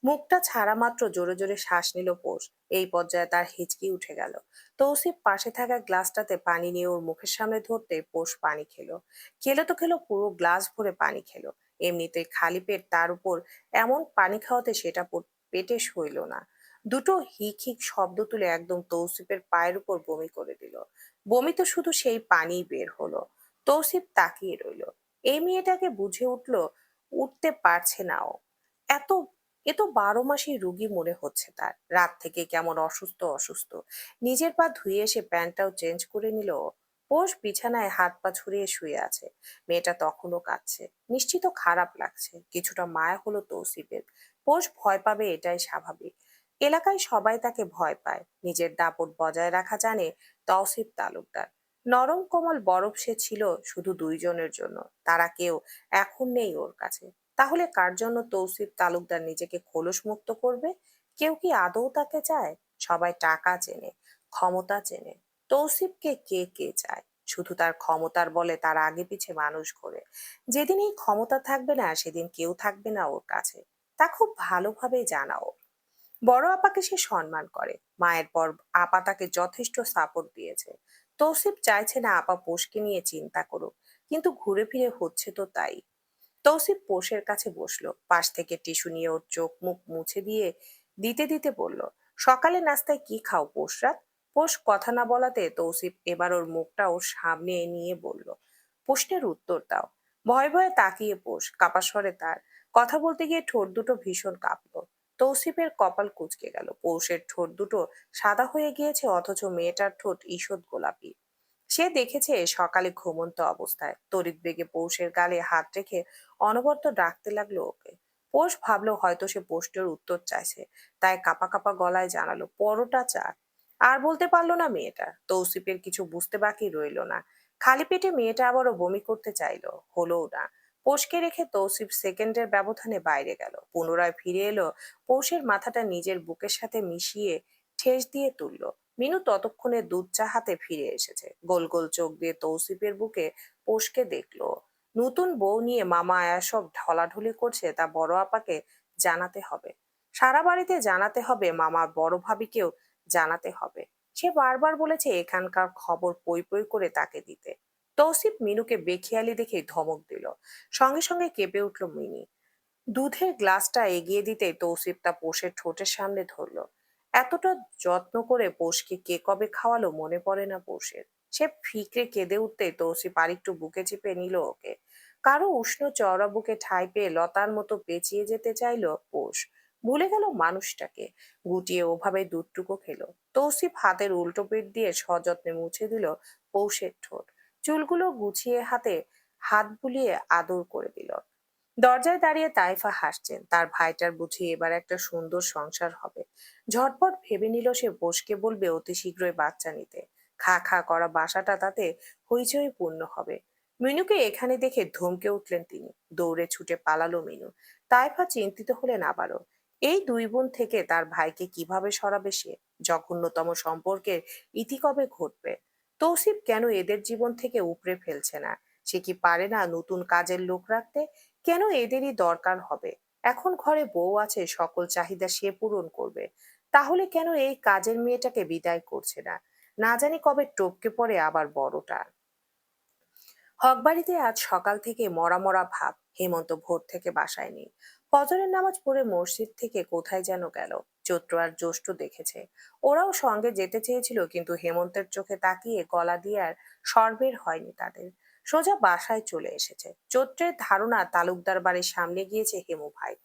[SPEAKER 1] মুখটা ছাড়া মাত্র জোরে জোরে শ্বাস নিল পোষ। এই পর্যায়ে তার হিচকি উঠে গেল। তৌসিফ পাশে থাকা গ্লাসটাতে পানি নিয়ে ওর মুখের সামনে ধরতে পোষ পানি খেলো। খেলো তো খেলো, পুরো গ্লাস ভরে পানি খেলো। এমনিতেই খালি পেট, তার উপর এমন পানি খাওয়াতে সেটা পেটে সইল না। দুটো হিক হিক শব্দ তুলে একদম তৌসিফের পায়ের উপর বমি করে দিল। বমি তো শুধু সেই পানিই বের হলো। তৌসিফ তাকিয়ে রইল। এই মেয়েটাকে বুঝে উঠতে পারছে না ও। এত এ তো 12 মাসেই রুগী মনে হচ্ছে তার। রাত থেকে কেমন অসুস্থ অসুস্থ। নিজের পা ধুয়ে এসে প্যান্টটাও চেঞ্জ করে নিল ও। পোষ বিছানায় হাত পা ছড়িয়ে শুয়ে আছে। মেয়েটা তখনও কাঁদছে। নিশ্চিত খারাপ লাগছে। কিছুটা মায়া হলো তৌসিফের। পোষ ভয় পাবে এটাই স্বাভাবিক। এলাকায় সবাই তাকে ভয় পায়। নিজের দাপট বজায় রাখা জানে তৌসিফ তালুকদার। নরম কোমল বরফ সে ছিল শুধু দুইজনের জন্য। তারা কেউ এখন নেই ওর কাছে। তাহলে কার জন্য তৌসিফ তালুকদার নিজেকে খোলস মুক্ত করবে? কেউ কি আদৌ তাকে চায়? সবাই টাকা চেনে, ক্ষমতা চেনে। তৌসিফকে কে কে চায়? শুধু তার ক্ষমতার বলে তার আগে পিছে মানুষ ঘোরে। যেদিন এই ক্ষমতা থাকবে না, সেদিন কেউ থাকবে না ওর কাছে। তা খুব ভালোভাবেই জানা ও। বড় আপাকে সে সম্মান করে। মায়ের পর আপা তাকে যথেষ্ট সাপোর্ট দিয়েছে। তৌসিফ চাইছে না আপা পোষকে নিয়ে চিন্তা করুক, কিন্তু ঘুরে ফিরে হচ্ছে তো তাই। তৌসিফ পোষের কাছে বসলো। পাশ থেকে টিস্যু নিয়ে ওর চোখ মুখ মুছে দিতে দিতে বলল, সকালে নাস্তায় কি খাও পোষরাত? পোষ কথা না বলাতে তৌসিফ এবার ওর মুখটা ওর সামনে নিয়ে বলল, প্রশ্নের উত্তর দাও। ভয়ে ভয়ে তাকিয়ে পোষ, কাপা স্বরে তার কথা বলতে গিয়ে ঠোঁট দুটো ভীষণ কাঁপলো। তৌসিফের কপাল কুঁচকে গেল। পৌষের ঠোঁট দুটো সাদা হয়ে গিয়েছে, অথচ মেয়েটার ঠোঁট ঈষৎ গোলাপি। সে দেখেছে সকালে ঘুমন্ত অবস্থায়। তড়িৎ বেগে পৌষের গালে হাত রেখে অনবরত ডাকতে লাগলো ওকে। পৌষ ভাবলো হয়তো সে প্রশ্নের উত্তর চাইছে, তাই কাপা কাপা গলায় জানালো, পরোটা চা। আর বলতে পারলো না মেয়েটা। তৌসিফের কিছু বুঝতে বাকি রইলো না। খালি পেটে মেয়েটা আবারও বমি করতে চাইলো, হলোও না। পৌষকে রেখে তৌসিফ সেকেন্ডের ব্যবধানে বাইরে গেল। পুনরায় ফিরে এলো। পৌষের মাথাটা নিজের বুকের সাথে মিশিয়ে ঠেস দিয়ে তুলল। মিনু ততক্ষণে দুধ চা হাতে ফিরে এসেছে। গোল গোল চোখ দিয়ে তৌসিফের বুকে পোষকে দেখলো। নতুন বউ নিয়ে মামা আয়া সব ঢলাঢলি করছে, তা বড় আপাকে জানাতে হবে। সারা বাড়িতে জানাতে হবে, মামার বড় ভাবিকেও জানাতে হবে। সে বারবার বলেছে এখানকার খবর পই পই করে তাকে দিতে। তৌসিফ মিনুকে বেখেয়ালি দেখে ধমক দিল। সঙ্গে সঙ্গে কেঁপে উঠল মিনি। দুধের গ্লাসটা এগিয়ে দিতে তৌসিফ তা পোষের ঠোঁটের সামনে ধরলো। এতটা যত্ন করে পোষকে কে কবে খাওয়ালো মনে পড়ে না পোষের। সে ফিকরে কেঁদে উঠতে তৌসিফ আরেকটু বুকে চেপে নিল ওকে। কারো উষ্ণ চওড়া বুকে ঠাঁই পেয়ে লতার মতো পেঁচিয়ে যেতে চাইলো পোষ। ভুলে গেল মানুষটাকে। গুটিয়ে ওভাবে দুধটুকু খেলো। তৌসিফ হাতের উল্টো পিঠ দিয়ে সযত্নে মুছে দিল পৌষের ঠোঁট। চুলগুলো গুছিয়ে হাতে হাত বুলিয়ে আদর করে দিল। দরজায় দাঁড়িয়ে তাইফা হাসছেন। তার ভাইটার বুঝি এবার একটা সুন্দর সংসার হবে। ঝটপট ভেবে নিল সে বোসকে বলবে অতি শীঘ্রই বাচ্চা নিতে। খা খা করা বাসাটা তাতে হইচই পূর্ণ হবে। মিনুকে এখানে দেখে ধমকে উঠলেন তিনি। দৌড়ে ছুটে পালালো মিনু। তাইফা চিন্তিত হলেন আবারও। এই দুই বোন থেকে তার ভাইকে কিভাবে সরাবে সে? জঘন্যতম সম্পর্কের ইতি কবে ঘটবে? তৌসিফ কেন এদের জীবন থেকে উপড়ে ফেলছে না? সে কি পারে না নতুন কাজের লোক রাখতে? কেন এদেরই দরকার হবে? এখন ঘরে বউ আছে, সকল চাহিদা সে পূরণ করবে। তাহলে কেন এই কাজের মেয়েটাকে বিদায় করছে না? না জানি কবে টপকে পড়ে আবার বড়টা। হকবাড়িতে আজ সকাল থেকে মরা মরা ভাব। হেমন্ত ভোর থেকে বাসায় নেই। ফজরের নামাজ পড়ে মসজিদ থেকে কোথায় যেন গেল। চৈত্র আর জ্যৈষ্ঠ দেখেছে। ওরাও সঙ্গে যেতে চেয়েছিল, কিন্তু হেমন্তের চোখে তাকিয়ে গলা দিয়ে আর স্বর বের হয়নি তাদের। সোজা বাসায় চলে এসেছে। চৈত্রের ধারণা তালুকদার বাড়ির সামনে গিয়েছে হেমু ভাই।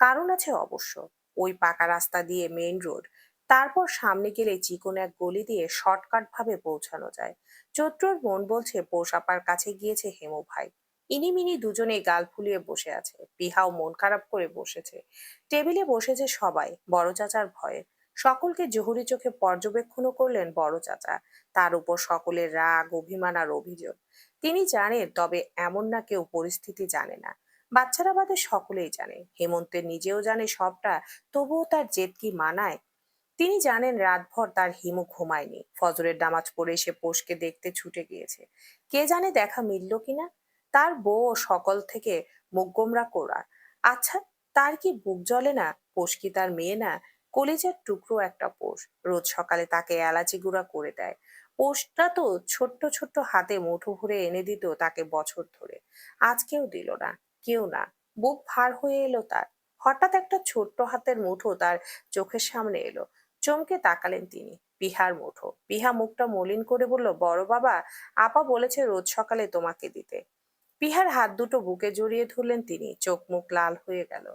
[SPEAKER 1] কারণ আছে অবশ্য। ওই পাকা রাস্তা দিয়ে মেইন রোড। তারপর সামনে গেলে চিকন এক গলি দিয়ে শর্টকাট ভাবে পৌঁছানো যায়। চৈত্রর মন বলছে পৌষ আপার কাছে গিয়েছে হেমু ভাই। ইনিমিনি দুজনেই গাল ফুলিয়ে বসে আছে। পিহাও মন খারাপ করে বসেছে। টেবিলে বসেছে সবাই বড় চাচার ভয়ে। সকলকে জহুরি চোখে পর্যবেক্ষণও করলেন বড় চাচা। তার উপর সকলের রাগ, অভিমান আর অভিযোগ। তিনি জানেন, তবে এমন না কেউ পরিস্থিতি জানে না। বাচ্চারা বাদে সকলেই জানে। হেমন্তের নিজেও জানে সবটা। তবুও তার জেদ কি মানায়? তিনি জানেন রাতভর তার হিমু ঘুমায়নি। ফজরের নামাজ পড়ে সে পোষকে দেখতে ছুটে গিয়েছে। কে জানে দেখা মিলল কিনা। তার বউ সকল থেকে মুখ গোমরা করা। আচ্ছা, তার কি বুক জ্বলে না? পোষ কি তার মেয়ে না? কলিজার টুকরো একটা পোষ। রোজ সকালে তাকে এলাচি গুঁড়া করে দেয়। পোষটা তো ছোট্ট ছোট্ট হাতে মুঠো ভরে এনে দিত তাকে বছর ধরে। আজ কেউ দিল না। কেউ না। বুক ভার হয়ে এলো তার। হঠাৎ একটা ছোট্ট হাতের মুঠো তার চোখের সামনে এলো। চমকে তাকালেন তিনি। পিহার মুঠো। পিহা মুখটা মলিন করে বলল, বড় বাবা, আপা বলেছে রোজ সকালে তোমাকে দিতে। পিহার হাত দুটো বুকে জড়িয়ে ধরলেন তিনি। চোখ মুখ লাল হয়ে গেল।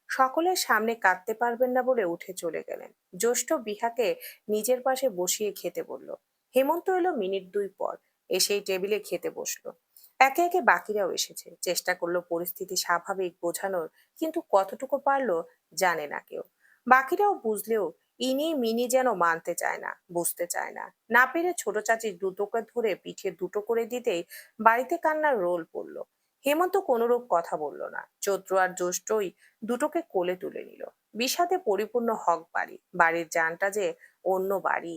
[SPEAKER 1] সকলের সামনে কাঁদতে পারবেন না বলে উঠে চলে গেলেন। জ্যৈষ্ঠ বিহাকে নিজের পাশে বসিয়ে খেতে বলল। হেমন্ত এলো মিনিট দুই পর। এসেই টেবিলে খেতে বসলো। একে একে বাকিরাও এসেছে। চেষ্টা করলো পরিস্থিতি স্বাভাবিক বোঝানোর, কিন্তু কতটুকু পারলো জানে না কেউ। বাকিরাও বুঝলেও ইনি মিনি যেন মানতে চায় না, বুঝতে চায় না। না পেরে ছোট চাচির দুটোকে ধরে পিঠে দুটো করে দিতেই বাড়িতে কান্নার রোল পড়লো। হেমন্ত কোনরূপ কথা বলল না। চৈত্র আর জ্যৈষ্ঠই দুটোকে কোলে তুলে নিল। বিষাদে পরিপূর্ণ হক বাড়ি। বাড়ির জানটা যে অন্য বাড়ি।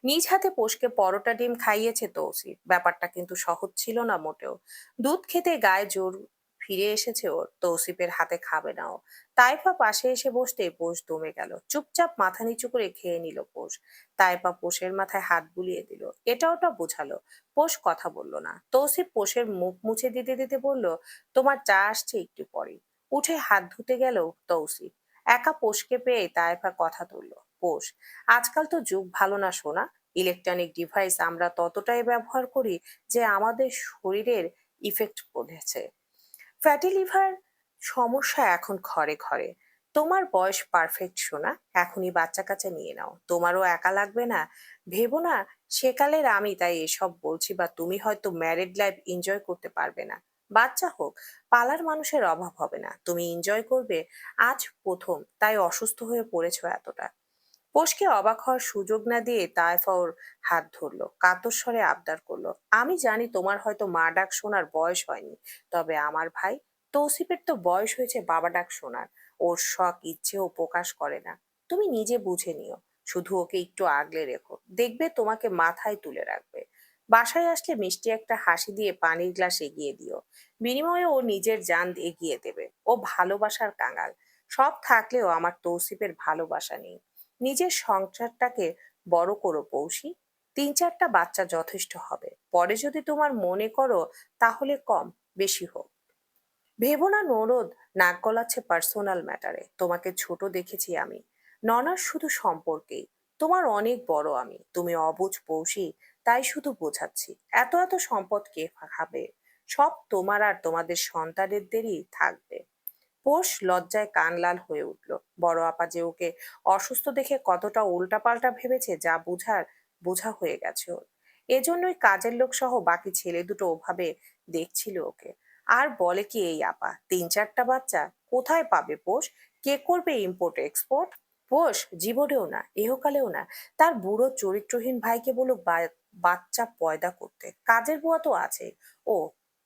[SPEAKER 1] নিজ হাতে পোষকে পরোটা ডিম খাইয়েছে তৌসিফ। ব্যাপারটা কিন্তু সহজ ছিল না মোটেও। দুধ খেতে গায়ে জোর ফিরে এসেছে ওর। তৌসিফের হাতে খাবে না ও। তাইফা পাশে এসে বসতে পোষ দমে গেল। চুপচাপ মাথা নিচু করে খেয়ে নিল পোষ। তাইফা পোষের মাথায় হাত বুলিয়ে দিল। এটা ওটা বোঝালো। পোষ কথা বলল না। তৌসিফ পোষের মুখ মুছে দিতে দিতে বলল, তোমার চা আসছে একটু পরে। উঠে হাত ধুতে গেল তৌসিফ। একা পোষকে পেয়ে তাইফা কথা তুলল। পোষ, আজকাল তো যুগ ভালো না সোনা। ইলেকট্রনিক ডিভাইস আমরা ততটাই ব্যবহার করি যে আমাদের শরীরের ইফেক্ট পড়েছে। ফ্যাটি লিভার সমস্যা এখন ঘরে ঘরে। তোমার বয়স পারফেক্ট সোনা। এখনই বাচ্চা কাচ্চা নিয়ে নাও। তোমারও একা লাগবে না। ভেবো না সেকালের আমি তাই এসব বলছি, বা তুমি হয়তো ম্যারিড লাইফ এনজয় করতে পারবে না। বাচ্চা হোক, পালার মানুষের অভাব হবে না। তুমি এনজয় করবে। আজ প্রথম তাই অসুস্থ হয়ে পড়েছো এতটা। পোষকে অবাক হওয়ার সুযোগ না দিয়ে তায়েফা ওর হাত ধরলো। কাতর স্বরে আবদার করলো, আমি জানি তোমার হয়তো মা ডাক শোনার বয়স হয়নি, তবে আমার ভাই তৌসিফের তো বয়স হয়েছে বাবা ডাক শোনার। ওর শখ ইচ্ছে ও প্রকাশ করে না। তুমি নিজে বুঝে নিও। শুধু ওকে একটু আগলে রেখো, দেখবে তোমাকে মাথায় তুলে রাখবে। বাসায় আসলে মিষ্টি একটা হাসি দিয়ে পানির গ্লাস এগিয়ে দিও। বিনিময়ে ও নিজের জান এগিয়ে দেবে। ও ভালোবাসার কাঙাল। সব থাকলেও আমার তৌসিফের ভালোবাসা নেই। নিজের সংসারটাকে বড় করো পৌষী। ৩-৪টা বাচ্চা যথেষ্ট হবে। পরে যদি তোমার মনে করো তাহলে কম বেশি হোক। ভেবো না ননদ নাক গলাচ্ছে পার্সোনাল ম্যাটারে। তোমাকে ছোট দেখেছি আমি। ননার শুধু সম্পর্কেই। তোমার অনেক বড় আমি। তুমি অবুঝ পৌষী। তাই শুধু বোঝাচ্ছি। এত এত সম্পদ কে খাবে? সব তোমার আর তোমাদের সন্তানেরদেরই থাকবে। পোষ লজ্জায় কান লাল হয়ে উঠল। বড় আপা যে ওকে অসুস্থ দেখে কতটা উল্টাপাল্টা ভেবেছে যা বুঝার বোঝা হয়ে গেছে ওর। এজন্যই কাজের লোক সহ বাকি ছেলে দুটো ওভাবে দেখছিল ওকে। আর বলে কি এই আপা, ৩-৪টা বাচ্চা কোথায় পাবে পোষ? কে করবে ইম্পোর্ট এক্সপোর্ট? পোষ জীবনেও না, ইহকালেও না। তার বুড়ো চরিত্রহীন ভাইকে বলুক বাচ্চা পয়দা করতে। কাজের বুয়া তো আছে। ও,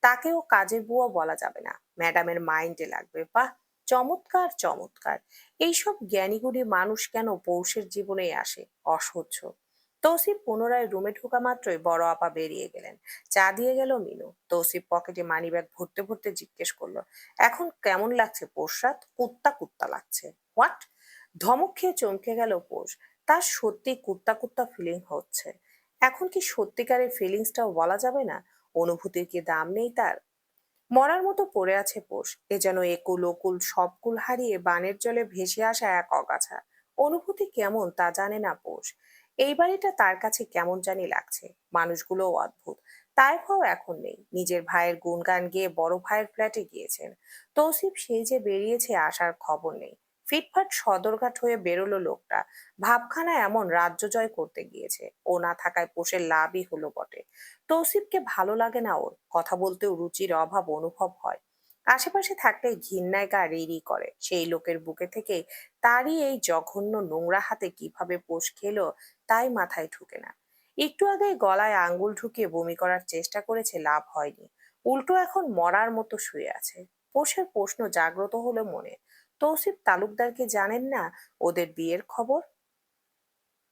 [SPEAKER 1] তাকেও কাজের বুয়া বলা যাবে না। ম্যাডামের মাইন্ডে লাগবে। বাহ, চমৎকার চমৎকার। এইসব জ্ঞানীগুণী মানুষ কেন পৌষের জীবনে আসে? অসহ্য। তৌসিফ পুনরায় রুমে ঢোকা মাত্রই বড় আপা বেরিয়ে গেলেন। চা দিয়ে গেল মিনু। তৌসিফ পকেটে মানিব্যাগ ভরতে ভরতে জিজ্ঞেস করলো, এখন কেমন লাগছে পোষরাত? কুত্তা কুত্তা লাগছে। হোয়াট? ধমক খেয়ে চমকে গেল পোষ। তার সত্যি কুত্তা কুত্তা ফিলিং হচ্ছে। এখন কি সত্যিকারের ফিলিংসটাও বলা যাবে না? অনুভূতির কি দাম নেই তার? মরার মতো পড়ে আছে পোষ। এ যেন একুল ওকুল সবকুল হারিয়ে বানের জলে ভেসে আসা এক অগাছা। অনুভূতি কেমন তা জানে না পোষ। এই বাড়িটা তার কাছে কেমন জানি লাগছে। মানুষগুলোও অদ্ভুত। তাইফাও এখন নেই। নিজের ভাইয়ের গুণগান গেয়ে বড় ভাইয়ের ফ্ল্যাটে গিয়েছেন। তৌসিফ সেই যে বেরিয়েছে আসার খবর নেই। ফিটফাট সদরঘাট হয়ে বেরোলো লোকটা। ভাবখানা এমন রাজ্য জয় করতে গিয়েছে। ও না থাকায় পোষের লাভই হলো বটে। তৌসিফকে ভালো লাগে না ওর। কথা বলতেও রুচির অভাব অনুভব হয়। আশেপাশে থাকলে ঘৃণায় গা রিরি করে। সেই লোকের বুকে থেকে তারই এই জঘন্য নোংরা হাতে কিভাবে পোষ খেলো তাই মাথায় ঢুকে না। একটু আগে গলায় আঙ্গুল ঢুকিয়ে বমি করার চেষ্টা করেছে, লাভ হয়নি। উল্টো এখন মরার মতো শুয়ে আছে। পোষের প্রশ্ন জাগ্রত হলো মনে। তৌসিফ তালুকদারকে জানেন না ওদের বিয়ের খবর?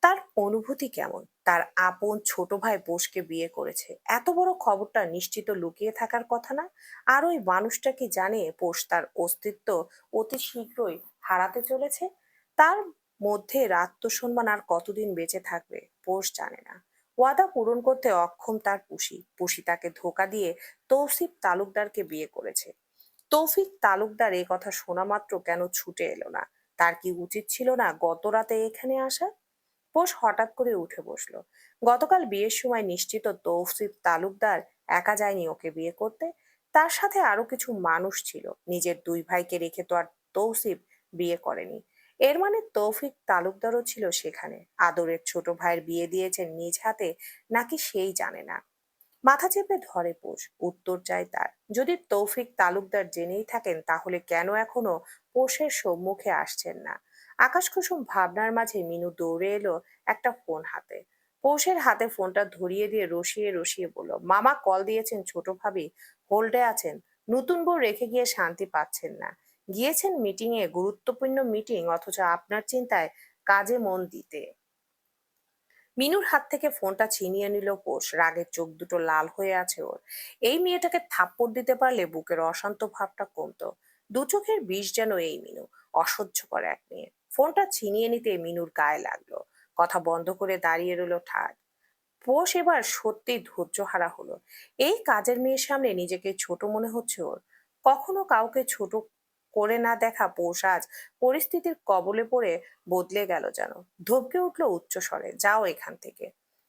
[SPEAKER 1] তার অনুভূতি কেমন? তার আপন ছোট ভাই বোসকে বিয়ে করেছে। এত বড় খবরটা নিশ্চিত লুকিয়ে থাকার কথা না? আর ওই মানুষটা কি জানে পোষ তার অস্তিত্ব অতি শীঘ্রই হারাতে চলেছে? তার মধ্যে আত্মসম্মান আর কতদিন বেঁচে থাকবে পোষ জানে না। ওয়াদা পূরণ করতে অক্ষম তার পুষি। পুষি তাকে ধোকা দিয়ে তৌসিফ তালুকদারকে বিয়ে করেছে। তৌফিক তালুকদার এ কথা শোনা মাত্র কেন ছুটে এলো না? তার কি উচিত ছিল না গত রাতে এখানে আসা? পোষ হঠাৎ করে উঠে বসলো। গতকাল বিয়ের সময় নিশ্চিত তৌসিফ তালুকদার একা যায়নি ওকে বিয়ে করতে। তার সাথে আরো কিছু মানুষ ছিল। নিজের দুই ভাইকে রেখে তো আর তৌসিফ বিয়ে করেনি। এর মানে তৌফিক তালুকদারও ছিল সেখানে। আদরের ছোট ভাইয়ের বিয়ে দিয়েছেন নিজ হাতে, নাকি সেই জানে না? মাথা চেপে ধরে পোষ। উত্তর চাই তার। যদি তৌফিক তালুকদার জেনেই থাকেন তাহলে কেন এখনো পোষের সম্মুখে আসছেন না? আকাশ কুসুম ভাবনার মাঝে মিনু দৌড়ে এলো একটা ফোন হাতে। পৌষের হাতে ফোনটা ধরিয়ে দিয়ে রসিয়ে রসিয়ে বলল, মামা কল দিয়েছেন ছোট ভাবি, হোল্ডে আছেন। নতুন বউ রেখে গিয়ে শান্তি পাচ্ছেন না। গিয়েছেন মিটিং এ, গুরুত্বপূর্ণ মিটিং, অথচ আপনার চিন্তায় কাজে মন দিতে। মিনুর হাত থেকে ফোনটা ছিনিয়ে নিল পোষ। রাগের চোখ দুটো লাল হয়ে আছে ওর। এই মেয়েটাকে থাপ্পড় দিতে পারলে বুকের অশান্ত ভাবটা কমতো। দু চোখের বিষ যেন এই মিনু। অসহ্যকর এক মেয়ে। ফোনটা ছিনিয়ে নিতে মিনুর গায়ে লাগলো। কথা বন্ধ করে দাঁড়িয়ে রইল ঠাট। পোষ এবার সত্যি ধৈর্যহারা হলো। এই কাজের মেয়ের সামনে নিজেকে ছোট মনে হচ্ছে ওর। কখনো কাউকে ছোট করে না দেখা পোষ আজ পরিস্থিতির কবলে পড়ে বদলে গেল যেন। ধমকে উঠলো উচ্চ স্বরে, যাও এখান থেকে।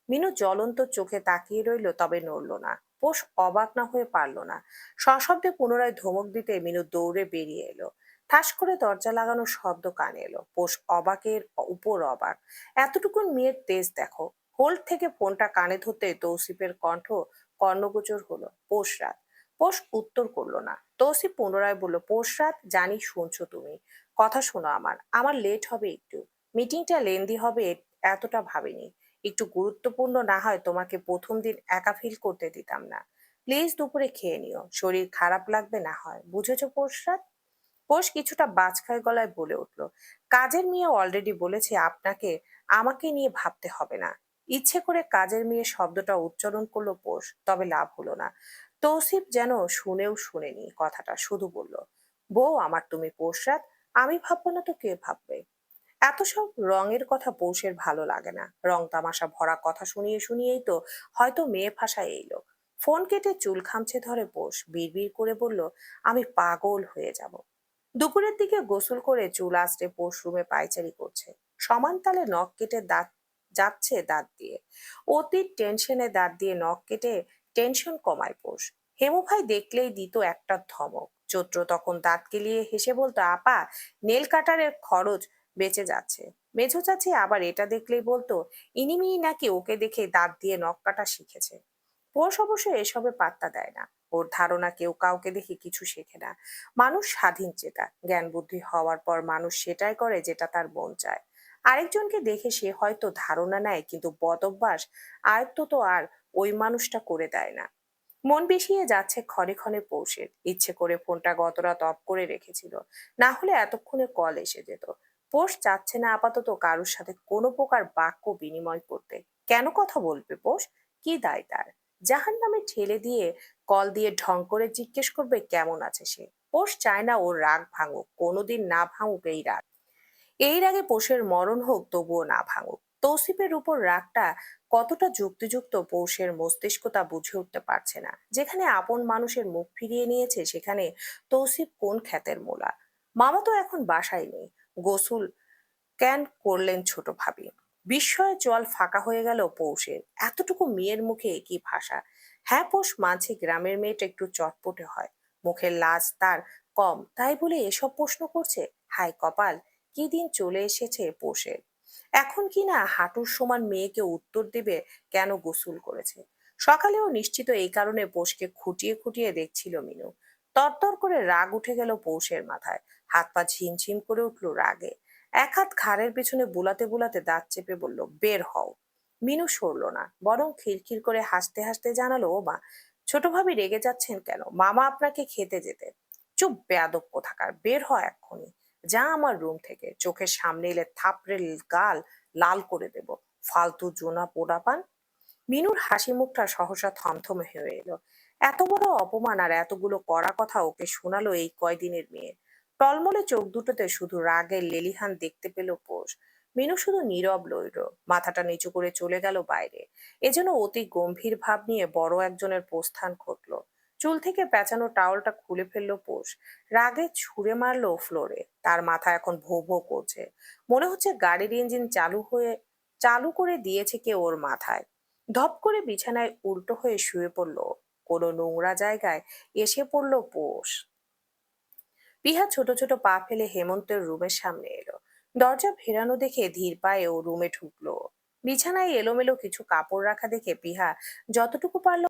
[SPEAKER 1] মিনু জ্বলন্ত চোখে তাকিয়ে রইল, তবে নড়ল না। পোষ অবাক না হয়ে পারল না। সশব্দে পুনরায় ধমক দিতে মিনু দৌড়ে বেরিয়ে এলো। ঠাস করে দরজা লাগানোর শব্দ কানে এলো। পোষ অবাকের উপর অবাক। এতটুকুন মেয়ের তেজ দেখো। হোল্ড থেকে ফোনটা কানে ধরতে তৌসিফের কণ্ঠ কর্ণগোচর হলো, পোষরাত। পোষ উত্তর করলো না। তৌসিফ পুনরায় বলল, পোষরাত, জানি শুনছো তুমি। কথা শোনো আমার। আমার লেট হবে একটু। মিটিংটা লেন্দি হবে এতটা ভাবিনি। একটু গুরুত্বপূর্ণ না হয় তোমাকে প্রথম দিন একা ফিল করতে দিতাম না। প্লিজ দুপুরে খেয়ে নিও, শরীর খারাপ লাগবে না হয়, বুঝেছো পোষরাত? পোষ কিছুটা বাজখায় গলায় বলে উঠল, কাজের মেয়ে অলরেডি বলেছে আপনাকে আমাকে নিয়ে ভাবতে হবে না। ইচ্ছে করে কাজের মেয়ে শব্দটা উচ্চারণ করলো পোষ, তবে লাভ হলো না। তৌসিফ যেন শুনেও শুনেনি কথাটা, শুধু বলল, বউ আমার তুমি পোষরাত, আমি ভাববো না তো কে ভাববে? এত সব রঙের কথা পৌষের ভালো লাগে না। রং তামাশা ভরা কথা শুনিয়ে শুনিয়েই তো হয়তো মেয়ে ভাষায় এই লোক। ফোন কেটে চুল খামছে ধরে পোষ বিড়বিড় করে বলল, আমি পাগল হয়ে যাব। দুপুরের দিকে গোসল করে চুল আঁচড়ে পোষ রুমে পায়চারি করছে। সমান তালে নখ কেটে দাঁত যাচ্ছে দাঁত দিয়ে। অতি টেনশনে দাঁত দিয়ে নখ কেটে টেনশন কমায় পোষ। হেমু ভাই দেখলেই দিত একটা ধমক। চৈত্র তখন দাঁত কেলিয়ে হেসে বলতো, আপা, নেল কাটারের খরচ বেঁচে যাচ্ছে। মেঝো চাচি আবার এটা দেখলেই বলতো, ইনিমিনি নাকি ওকে দেখে দাঁত দিয়ে নখ কাটা শিখেছে। পোষ অবশ্য এসবে পাত্তা দেয় না। ওর ধারণা কেউ কাউকে দেখে কিছু শেখে না। মানুষ স্বাধীন চেতা, জ্ঞান বুদ্ধি হওয়ার পর মানুষ সেটাই করে যেটা তার মন চায়। আরেকজনকে দেখে সে হয়তো ধারণা নেয়, কিন্তু বদ অভ্যাস আয়ত্ত তো আর ওই মানুষটা করে দেয় না। মন বিষিয়ে যাচ্ছে ক্ষণে ক্ষণে পৌষের। ইচ্ছে করে ফোনটা গত রাত অফ করে রেখেছিল, না হলে এতক্ষণে কল এসে যেত। পোষ চাচ্ছে না আপাতত কারোর সাথে কোনো প্রকার বাক্য বিনিময় করতে। কেন কথা বলবে পোষ? কি দায় তার? জাহান নামে ঠেলে দিয়ে কল দিয়ে ঢং করে জিজ্ঞেস করবে কেমন আছে সে। পোষ চায় না ওর রাগ ভাঙুক, কোনোদিন না ভাঙুক এই রাগ। এই রাগে পৌষের মরণ হোক, তবুও না ভাঙুক। তৌসিফের উপর রাগটা কতটা যুক্তিযুক্ত পৌষের মস্তিষ্ক তা বুঝে উঠতে পারছে না। যেখানে আপন মানুষের মুখ ফিরিয়ে নিয়েছে, সেখানে তৌসিফ কোন খ্যাতের মূলা? মামা তো এখন বাসায় নেই। গোসল কেন করলেন ছোট ভাবি? বিস্ময়ে চোয়াল ফাঁকা হয়ে গেল পৌষের। এতটুকু মেয়ের মুখে কি ভাষা! হ্যাঁ, পোষ মানছে গ্রামের মেয়েটা একটু চটপটে হয়, মুখের লাজ তার কম, তাই বলে এসব প্রশ্ন করছে। হায় কপাল, কি দিন চলে এসেছে পোষের। এখন কি না হাঁটুর সমান মেয়েকে উত্তর দেবে কেন গোসল করেছে। সকালেও নিশ্চিত এই কারণে পোষকে খুঁটিয়ে খুঁটিয়ে দেখছিল মিনু। তরতর করে রাগ উঠে গেল পৌষের মাথায়। হাত পা ঝিমঝিম করে উঠল রাগে। এক হাত ঘাড়ের পেছনে বুলাতে বুলাতে দাঁত চেপে বলল, বের হও। মিনু সরল না, বরং খিলখিল করে হাসতে হাসতে জানালো, ও মা, ছোট ভাবি রেগে যাচ্ছেন কেন? মামা আপনাকে খেতে যেতে। চুপ বেয়াদব কোথাকার, বের হয় এক্ষুনি। যা আমার রুম থেকে, চোখের সামনে এলে থাপড়ে গাল লাল করে দেব। ফালতু জোনা পোড়া পান। মিনুর হাসি মুখটা সহসা থমথমে হয়ে এলো। এত বড় অপমান আর এতগুলো কড়া কথা ওকে শোনালো এই কয়দিনের মেয়ে। টলমলে চোখ দুটোতে শুধু রাগের লেলিহান দেখতে পেল পোষ। মিনু শুধু নীরব রইল, মাথাটা নিচু করে চলে গেল বাইরে। এজন্য অতি গম্ভীর ভাব নিয়ে বড় একজনের প্রস্থান ঘটলো। চুল থেকে পেঁচানো টাওয়ালটা খুলে ফেললো পোষ। রাগে ছুঁড়ে মারলো ফ্লোরে। তার মাথা এখন ভো ভো করছে। মনে হচ্ছে গাড়ির ইঞ্জিন চালু করে দিয়েছে কে ওর মাথায়। ধপ করে বিছানায় উল্টো হয়ে শুয়ে পড়ল। কোনো নোংরা জায়গায় এসে পড়ল পোষ। পিহা ছোট ছোট পা ফেলে হেমন্তের রুমের সামনে এলো। দরজা ভেরানো দেখে ধীর পায়ে ও রুমে ঢুকলো। বিছানায় এলোমেলো কিছু কাপড় রাখা দেখে পিহা যতটুকু পারল